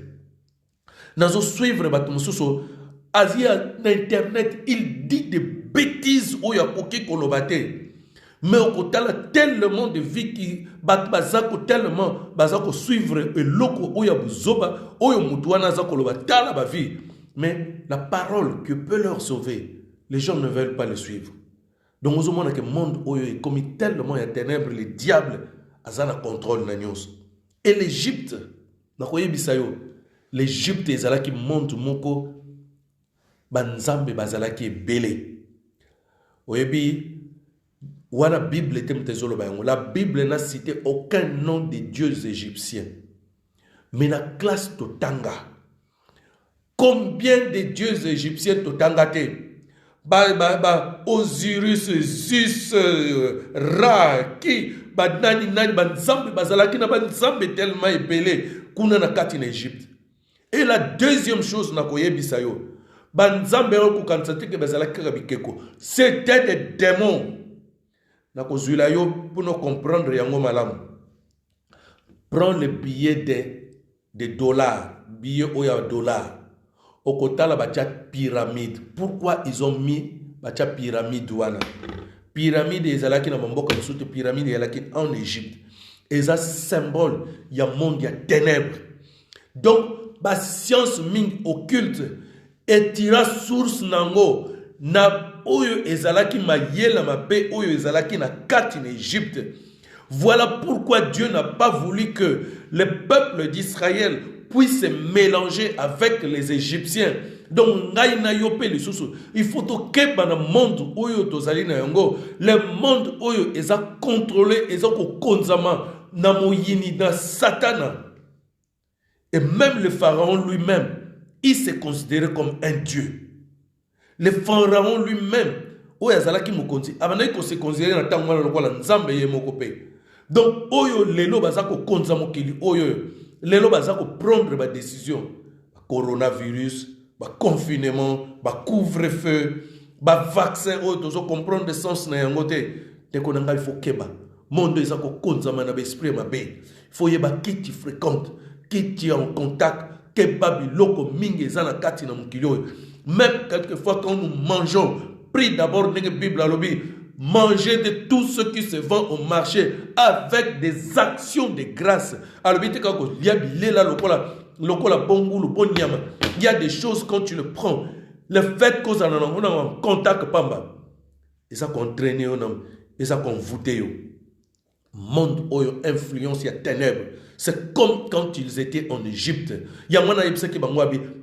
nazo suivre batumususo Asia na internet, il dit des bêtises oya koki kolobate. Mais au kotala tellement de vie qui bazako tellement bazako suivre et loko oya buzoba oyo mutuana za koloba tala ba vie. Mais la parole que peut leur sauver, les gens ne veulent pas le suivre. Donc, nous avons que le monde est comme tellement il y a ténèbres, le diable a un contrôle. Et l'Égypte, l'Égypte est là qui monte moko, banzambe bazala qui est belé. Oyebi, la Bible la Bible n'a cité aucun nom de dieux égyptiens. Mais la classe Totanga. Combien de dieux égyptiens totangate? Osiris, Zeus, Ra, qui, nani, banzambe, bazalaki na banzambe tellement épelé, kuna na kati en Égypte. Et la deuxième chose na koyebisa yo, banzambe ko kansate ke bazalaki kabikeko, c'était des démons. Na kozula yo pour nous comprendre yango malamu. Prends le billet de dollars, billet oya dollars. Au côté la pyramide. Pourquoi ils ont mis la pyramide wana? Pyramide est là qui n'a pas beaucoup de pyramide est là qui en Égypte. Et ça symbole il y a monde il y a ténèbres. Donc la science mine occulte et tira source nango na oyo ezalaki mayela mabe oyo ezalaki na kati en Égypte. Voilà pourquoi Dieu n'a pas voulu que le peuple d'Israël puisse se mélanger avec les Égyptiens. Donc, il faut que le monde oyo tozali na yango, le monde oyo est contrôlé, est konzama na moyini na satana. Et même le pharaon lui-même, il s'est considéré comme un dieu. Le pharaon lui-même, oyo azalaki mokonzi, abandaki ko se considérer na tango wana lokola nzambe ye moko pe. Donc oyo lelo baza ko konza mokili oyo, lelo baza ko prendre ba décision, coronavirus, ba confinement, ba couvre-feu, ba vaccin oyo tozo comprendre le sens na yango te. Te konanga il faut keba. Monde eza ko konza mana ba esprit mabe. Il faut yeba qui tu fréquentes, qui tu es en contact, keba biloko mingi eza na kati na mokili oyo. Même quelquefois quand nous mangeons, prie d'abord dans la Bible à l'objet, manger de tout ce qui se vend au marché avec des actions de grâce. Alors, il y a des choses quand tu le prends. Le fait qu'on a en contact, et ça qu'on traîne, et ça qu'on voûte. Monde où influence, il y a ténèbres. C'est comme quand ils étaient en Égypte.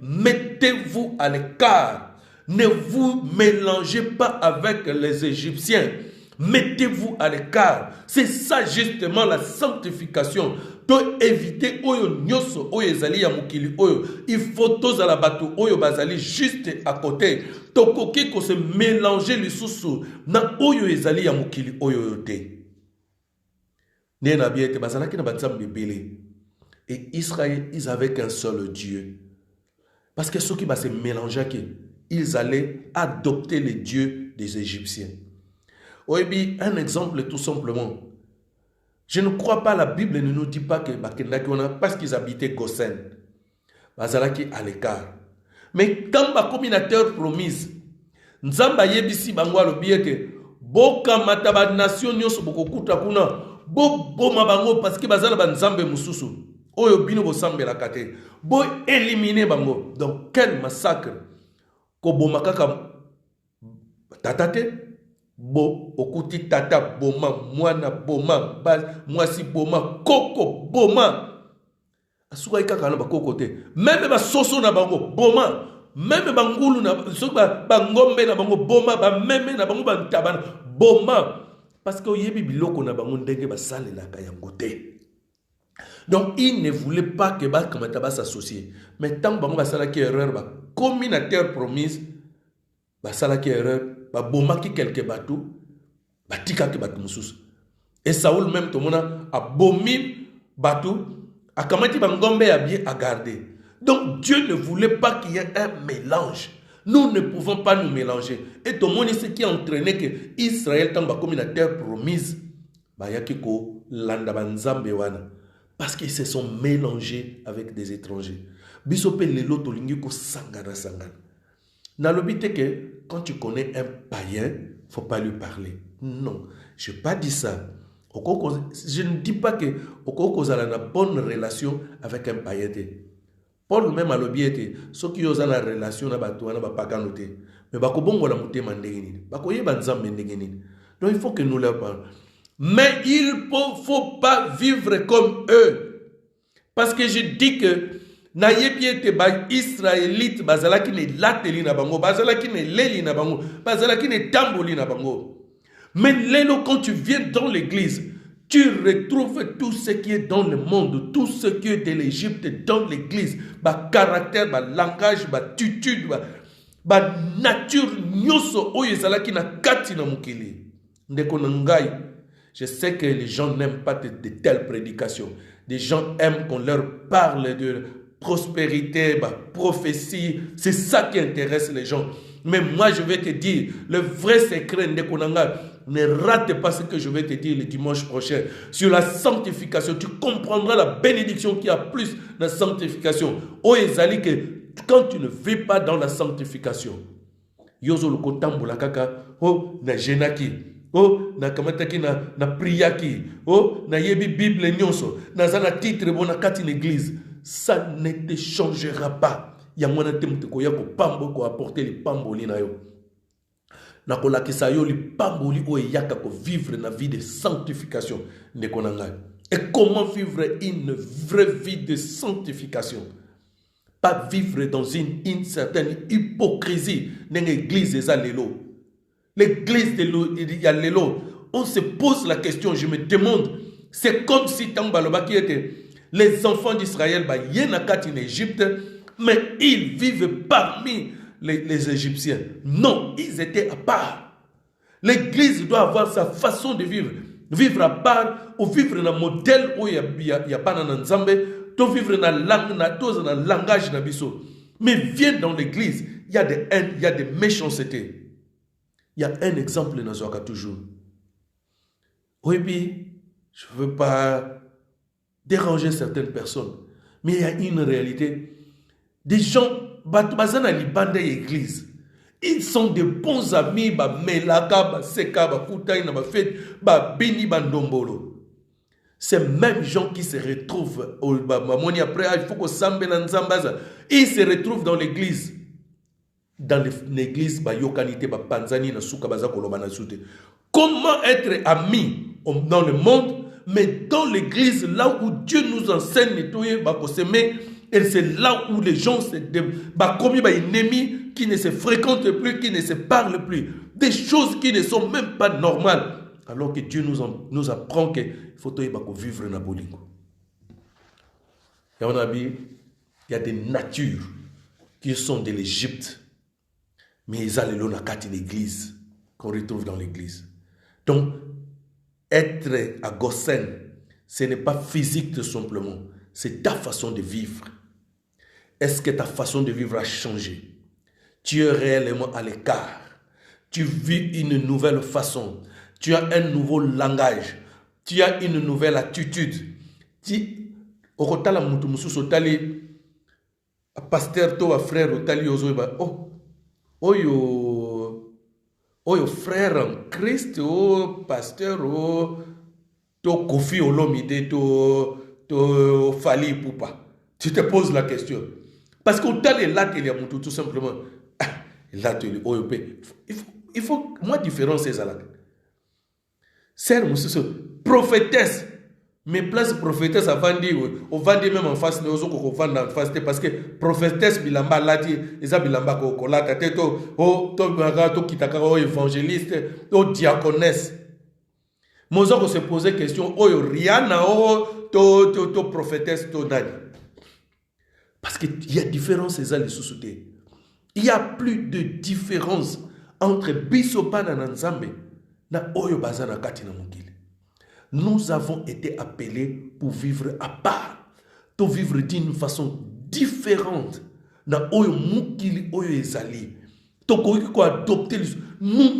Mettez-vous à l'écart. Ne vous mélangez pas avec les Égyptiens. Mettez-vous à l'écart. C'est ça justement la sanctification. Pour éviter oyo nyoso oyo ezali ya mukili oyo. Il faut tous à la bateau oyo bazali juste à côté. Tokoki ko se mélanger les sous na oyo ezali ya mukili oyo yote. Et Israël, ils avaient qu'un seul Dieu. Parce que ceux qui se mélanger, ils allaient adopter les dieux des Égyptiens. Oui, un exemple tout simplement. Je ne crois pas, la Bible ne nous dit pas que parce qu'ils habitaient Goshen, bazalaki à l'écart. Mais quand ma communautaire promise, Nzamba yebisi bangwa lobieke, boka mataba nation nyonso bokokuta kuna. Bo bango parce que bazala banzambe mususu oyo bino bo sambela kate bo éliminer bango. Donc quel massacre ko boma kaka tatate bo okuti tata boma mwana boma mwasi boma koko boma asuka ikaka na bakoko te même ba soso na bango boma même bangulu na soka bangombe na bango boma ba même na bango bantabana boma. Parce que donc il ne voulait pas que Bakamata s'associe. Mais tant que Basala qui erreur, communautaire promise, Basala qui erreur, Boma qui quelques bateaux, Batika qui bateau moussous. Et Saoul même tout le monde a bomi bateau, a Kamati Bangombe a bien à garder. Donc Dieu ne voulait pas qu'il y ait un mélange. Nous ne pouvons pas nous mélanger. Et tout le monde, ce qui a entraîné que Israël, tant que communautaire promise, parce qu'ils se sont mélangés avec des étrangers. Bisope lelo tolingi ko sangana sangana. Nalobite que quand tu connais un païen, faut pas lui parler. Non, je n'ai pas dit ça. Je ne dis pas que vous avez une bonne relation avec un païen. Paul même a l'objet, ceux qui ont une relation avec toi, mais donc il faut que nous leur parlons. Mais il ne faut pas vivre comme eux. Parce que je dis que nayebiete ba Israélite bazalaki ne lateli na bango, bazalaki ne leli na bango, bazalaki ne tamboli na bango. Mais lelo, quand tu viens dans l'église, tu retrouves tout ce qui est dans le monde, tout ce qui est de l'Égypte dans l'église, ba caractère, ba langage, ba attitude, ba nature nyoso oyo ezalaki na kati na mukili. Ndeko na ngai, je sais que les gens n'aiment pas de telles prédications. Les gens aiment qu'on leur parle de prospérité, prophétie. C'est ça qui intéresse les gens. Mais moi, je vais te dire, le vrai secret, ne rate pas ce que je vais te dire le dimanche prochain. Sur la sanctification, tu comprendras la bénédiction qui a plus de la sanctification. Oh, Ezali, que quand tu ne vis pas dans la sanctification, yozo loko tambola kaka, oh, na jenaki. Oh, na kamataki na priaki. Oh, na yebi Bible nyonso. Na zana titre bona kati l'église. Ça ne te changera pas. Ya mwana temte ko yako pambo ko apporter les pamboli na yo. Na ko lakisa yo li pamboli o yaka ko vivre na vie de sanctification ne konanga. Et comment vivre une vraie vie de sanctification? Pas vivre dans une certaine hypocrisie dans l'église des Allélo. L'église de Yalelo, on se pose la question, je me demande, c'est comme si Tambaloba qui était Les enfants d'Israël, il y en a quatre en Égypte, mais ils vivent parmi les Égyptiens. Non, ils étaient à part. L'église doit avoir sa façon de vivre. Vivre à part ou vivre dans un modèle où il n'y a pas de nzambe, ou vivre dans le langage de biso. Mais viens dans l'église, il y a des haines, il y a des méchancetés. Il y a un exemple dans Zoaka toujours. Oui, puis, je ne veux pas déranger certaines personnes, mais il y a une réalité. Des gens, bazana libande église. Ils sont de bons amis, melaka, seka, kutaina, fête, bini, bandombolo. Ces mêmes gens qui se retrouvent après, il faut que sambe nzambaza. Ils se retrouvent dans l'église. Dans l'église, yokanité, panzani, na souka, baza kolobana soute. Comment être ami dans le monde, mais dans l'église, là où Dieu nous enseigne, et c'est là où les gens se commis des ennemis qui ne se fréquentent plus, qui ne se parlent plus. Des choses qui ne sont même pas normales. Alors que Dieu nous apprend qu'il faut vivre dans Bolingo. Il y a des natures qui sont de l'Égypte, mais ils ont une église qu'on retrouve dans l'église. Donc, être à Gossen, ce n'est pas physique tout simplement, c'est ta façon de vivre. Est-ce que ta façon de vivre a changé? Tu es réellement à l'écart. Tu vis une nouvelle façon. Tu as un nouveau langage. Tu as une nouvelle attitude. Tu okotala mutu mususu otali pasteur to frère otali ozoeba oyo frère en Christ o pasteur o to Kofi Olomide to Fali Poupa. Tu te poses la question. Parce qu'on t'a dit là qu'il y a mutu tout simplement. Là tu il faut moi différence c'est ça là. Sœur mususu prophétesse. Mais place prophétesse a vendu, on vendait même en face, nous avons vendu en face, parce que prophétesse bilamba lati, ils ont bilamba kolata, to kitaka évangéliste, to diaconesse. Mozo se posait question, Rihanna, to prophétesse, to nani. Parce qu'il y a différence ces les sous-soutés. Il y a plus de différence entre bisopa na nzambe na oyo bazana katina mukile. Nous avons été appelés pour vivre à part, pour vivre d'une façon différente. Nous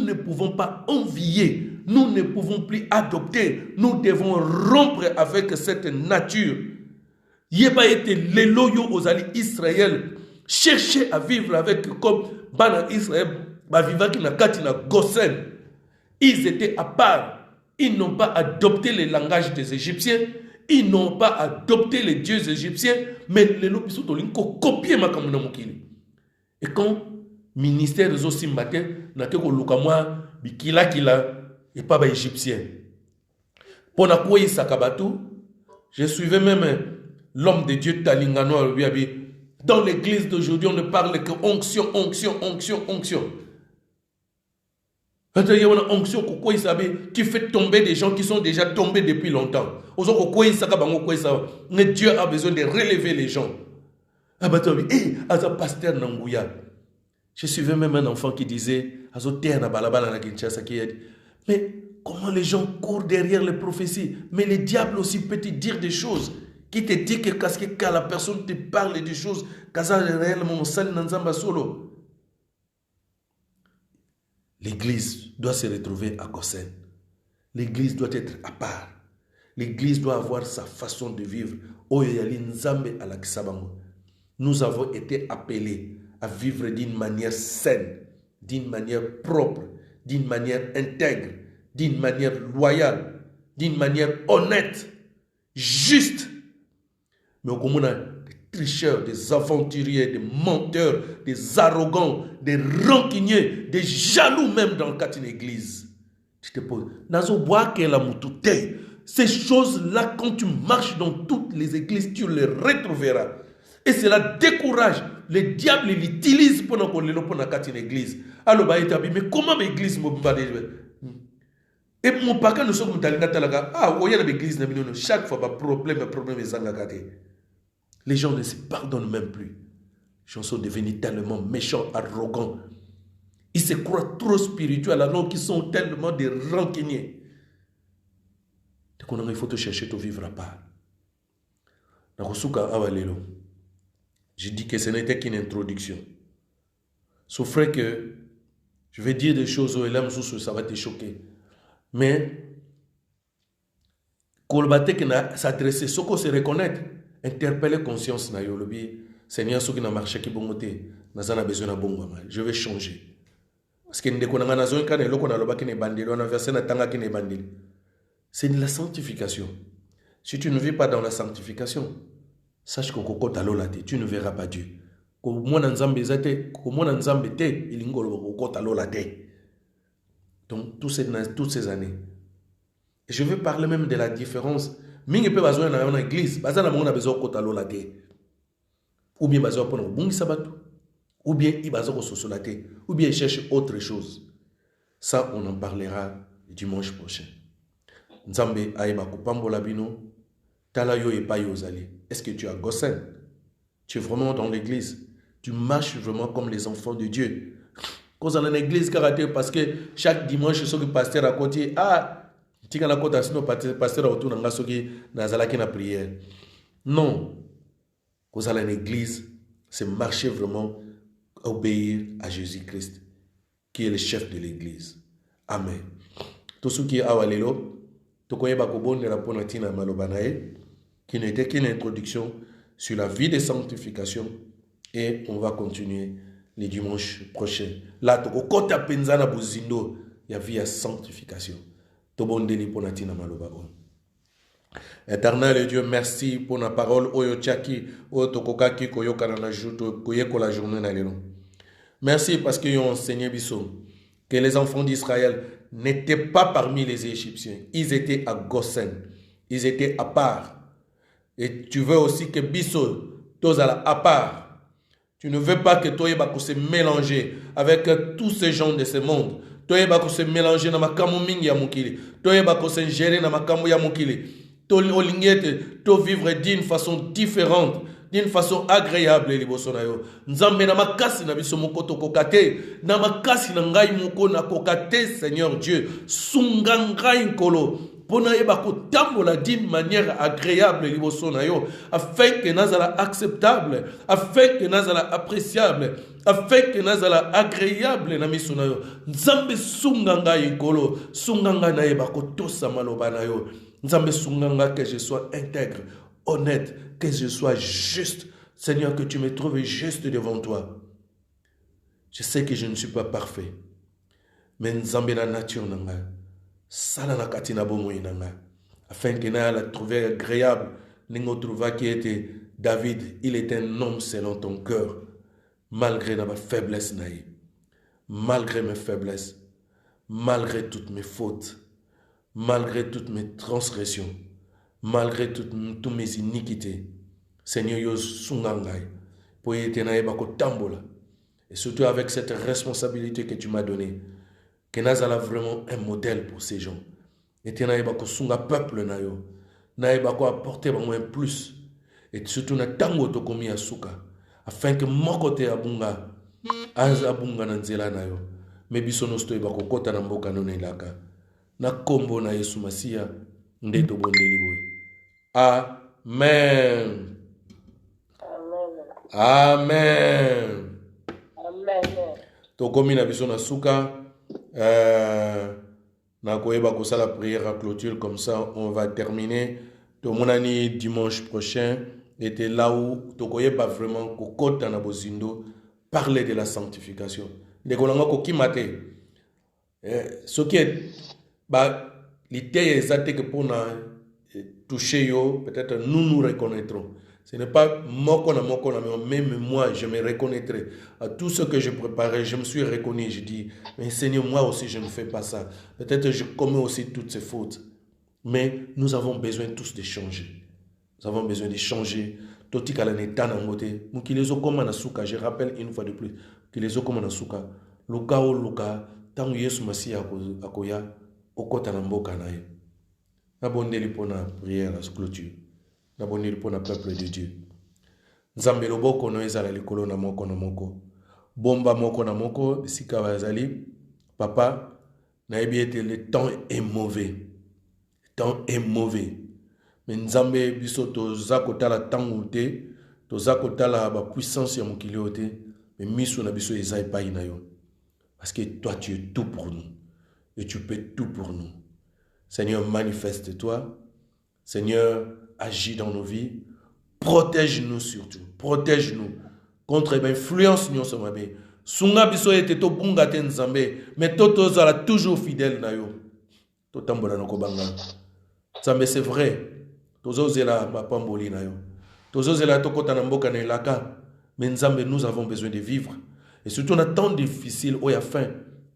ne pouvons pas envier, nous ne pouvons plus adopter, nous devons rompre avec cette nature. Yeba été l'éloyo aux alliés Israël, chercher à vivre avec comme Bana Israël, Bavivaki na Katina Gossen. Ils étaient à part. Ils n'ont pas adopté le langage des Égyptiens. Ils n'ont pas adopté les dieux égyptiens. Mais les lobistes ont copié ma kamuna mukili. Et quand ministère des aussi matin n'a que lukamwa bikila et pas ba égyptien. Pour na quoi sakabatu, je suivais même l'homme de Dieu Talingano lui abi. Dans l'église d'aujourd'hui, on ne parle que onction, onction, onction, onction. Qui fait tomber des gens qui sont déjà tombés depuis longtemps. Mais Dieu a besoin de relever les gens. Je suivais même un enfant qui disait, mais comment les gens courent derrière les prophéties? Mais le diable aussi peut te dire des choses. Qui te dit que quand la personne te parle des choses, solo. L'église doit se retrouver à Gossen. L'église doit être à part. L'église doit avoir sa façon de vivre. Nous avons été appelés à vivre d'une manière saine, d'une manière propre, d'une manière intègre, d'une manière loyale, d'une manière honnête, juste. Mais au commun, des tricheurs, des aventuriers, des menteurs, des arrogants, des rancuniers, des jaloux même dans le cas d'une église. Tu te poses. Ces choses-là, quand tu marches dans toutes les églises, tu les retrouveras. Et cela décourage. Le diable l'utilise pour nous pour une église. Alors, mais comment l'église m'a Et mon papa nous sommes talaka. Ah, oui, il y a l'église, chaque fois, problème, les gens ne se pardonnent même plus. Les gens sont devenus tellement méchants, arrogants. Ils se croient trop spirituels alors qu'ils sont tellement des rancuniers. Il faut te chercher, te vivre à part. Je dis que ce n'était qu'une introduction. Sauf que je vais dire des choses où ça va te choquer. Mais, s'adresser, ce qu'on se reconnaître, interpeller conscience, Seigneur, ce qui n'a marché qui bon côté, n'a besoin de bon. Je vais changer. Parce que c'est de la sanctification. Si tu ne vis pas dans la sanctification, sache que tu ne verras pas Dieu. Donc, toutes ces années. Et je veux parler même de la différence. Mingi pe bazo na une église, bazana mona bezo kota lola te. Ou bien bazo pour bongi sabatu, ou bien il bazo sosolate, ou bien il cherche autre chose. Ça on en parlera dimanche prochain. Nzambe aïba kupambola bino, tala yo epa yo zali. Est-ce que tu as Gossen? Tu es vraiment dans l'église? Tu marches vraiment comme les enfants de Dieu? Quand on est dans l'église, parce que chaque dimanche, ce que le pasteur a côté, tu as la côte le pasteur autour de la prière. Non. Quand on est dans l'église, c'est marcher vraiment, obéir à Jésus-Christ, qui est le chef de l'église. Amen. Tout ce qui est à Walelo, qui n'était qu'une introduction sur la vie de sanctification, et on va continuer les dimanches prochains. Là, au côté penzana bozindo, il y a vie à sanctification. Tobondeli ponatina maloba. Éternel Dieu, merci pour la parole oyo chaki oyo tokokaki koyoka na juto koyeko la journée na lelo. Merci parce qu'ils ont enseigné biso que les enfants d'Israël n'étaient pas parmi les Égyptiens. Ils étaient à Gosen. Ils étaient à part. Et tu veux aussi que biso tozala à part. Tu ne veux pas que toi se mélanger avec tous ces gens de ce monde. Toi se mélanger na makambo mingi ya mokili. Toi se gérer na makambo ya mokili. To vivre d'une façon différente, d'une façon agréable liboso na yo. Nzambe na makasi na biso moko to kokate, na makasi na ngai moko na kokate, Seigneur Dieu. Sunga ngai nkolo. Pona eba kotambola d'une manière agréable liboso na yo, afin que nazala acceptable, afin que nazala appréciable, afin que nazala agréable na miso na yo. Nzambe sunga ngai nkolo, sunga ngai na eba kotosa maloba na yo. Nzambe sunga ngai que je sois intègre, honnête, que je sois juste. Seigneur, que tu me trouves juste devant toi. Je sais que je ne suis pas parfait, mais Nzambe na nature na ngai. Salana katina bomoy nanga, afin que na la trouver agréable. Ningo trouva qui était David, il était un homme selon ton cœur, malgré ma faiblesse naïe, malgré mes faiblesses, malgré toutes mes fautes, malgré toutes mes transgressions, malgré toutes mes iniquités. Seigneur yo sungangai, pour y être naïbako tambola, et surtout avec cette responsabilité que tu m'as donnée. Que nazala vraiment un modèle pour ces gens. Et tu n'as pas sunga peuple na yo, n'as pas apporter un plus. Et surtout na tango to komi asuka, afin que mon côté abunga, abunga na nzela na yo. Mais bisono sto iba kokota na mboka no nelaka. Na kombo na Yesu Masia, ndeto bondeli boy. Amen. Amen. Amen. To komi na biso na suka. Na koyeba kosala prière à clôture, comme ça on va terminer. To monani dimanche prochain était là où to koyeba vraiment kokota na bozindo parler de la sanctification. De kolanga ko kimate. Ce qui est l'idée exacte que pour na toucher yo, peut-être nous reconnaîtrons. Ce n'est pas mokona, mais même moi, je me reconnaîtrai. À tout ce que je préparais, je me suis reconnu. Je dis, mais Seigneur, moi aussi, je ne fais pas ça. Peut-être je commets aussi toutes ces fautes. Mais nous avons besoin tous de changer. Nous avons besoin de changer. Je rappelle une fois de plus, que les Luka, tangu Yesu Masia akoya, okota na mboka na ye. Nabondeli pona prière à clôture. Nabondeli pona peuple de Dieu. Nzambe loboko no ezala likolo na moko na moko. Bomba moko na moko bisika bazali. Papa, nayebi ete le temps est mauvais. Le temps est mauvais. Mais nzambe biso toza kotala tango te, toza kotala ba puissance ya mokili te, mais miso na biso eza epai na yo. Parce que toi tu es tout pour nous. Et tu peux tout pour nous. Seigneur, manifeste-toi. Seigneur, agis dans nos vies. Protège-nous surtout. Protège-nous contre l'influence de nos mabe. Sunga biso ete to bunga te nzambe, mais toto zala toujours fidèle na yo. To tambola na kobanga. Nzambe c'est vrai. Tozo zela mapamboli na yo. Tozo zela to kota na mboka na elaka. Mais nzambe, nous avons besoin de vivre. Et surtout dans temps difficile où il y a faim.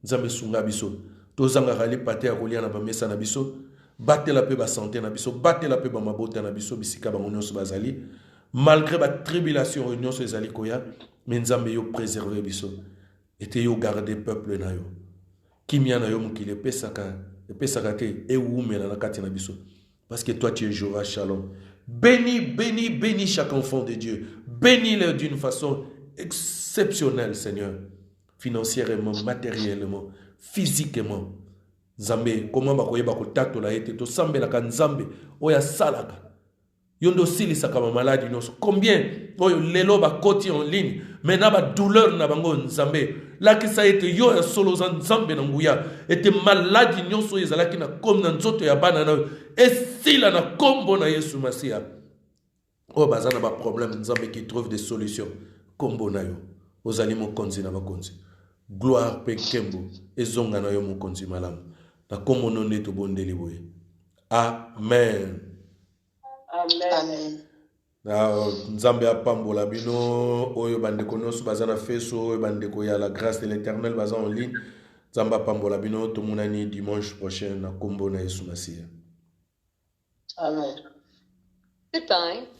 Nzambe sunga biso. Tozanga rali pate ya kolia na bamesa na biso. Batte la pe ba santé na biso, batte la pe ba mabota na biso bisika ba nyonso bazali. Malgré ba tribulation nyonso ezali koya, mais nzambe yo préserver biso. Ete yo garder peuple na yo. Kimia na yo mukile pesaka te e umela na kati na biso. Parce que toi tu es Jéhovah Shalom. Bénis, bénis, bénis chaque enfant de Dieu. Bénis-le d'une façon exceptionnelle, Seigneur. Financièrement, matériellement, physiquement. Nzambe, comment bakoyeba kotatola ete to sambelaka nzambe oya salaka. Yondo silisaka ma maladie nyonso. Combien oyo lelo bakoti en ligne, mais na ba douleur na bango nzambe. Lakisa ete yo ya solo za nzambe na nguya. Ete maladie nyonso ezalaki na kom na nzoto ya bana na esila na kombo na Yesu Masia. Oyo bazana ba problème nzambe qui trouve des solutions. Kombo na yo. Ozali mokonzi na bakonzi. Gloire pe kembo ezonga na yo mokonzi malamu. Na kombo nonde to bondeli boye. Amen. Amen. Na nzambe apambola bino oyo bandeko nyonso baza na feso oyo bandeko ya la grâce de l'Éternel baza en ligne. Nzambe apambola bino tomonani dimanche prochain na kombo na Yesu Masia. Amen. Goodbye.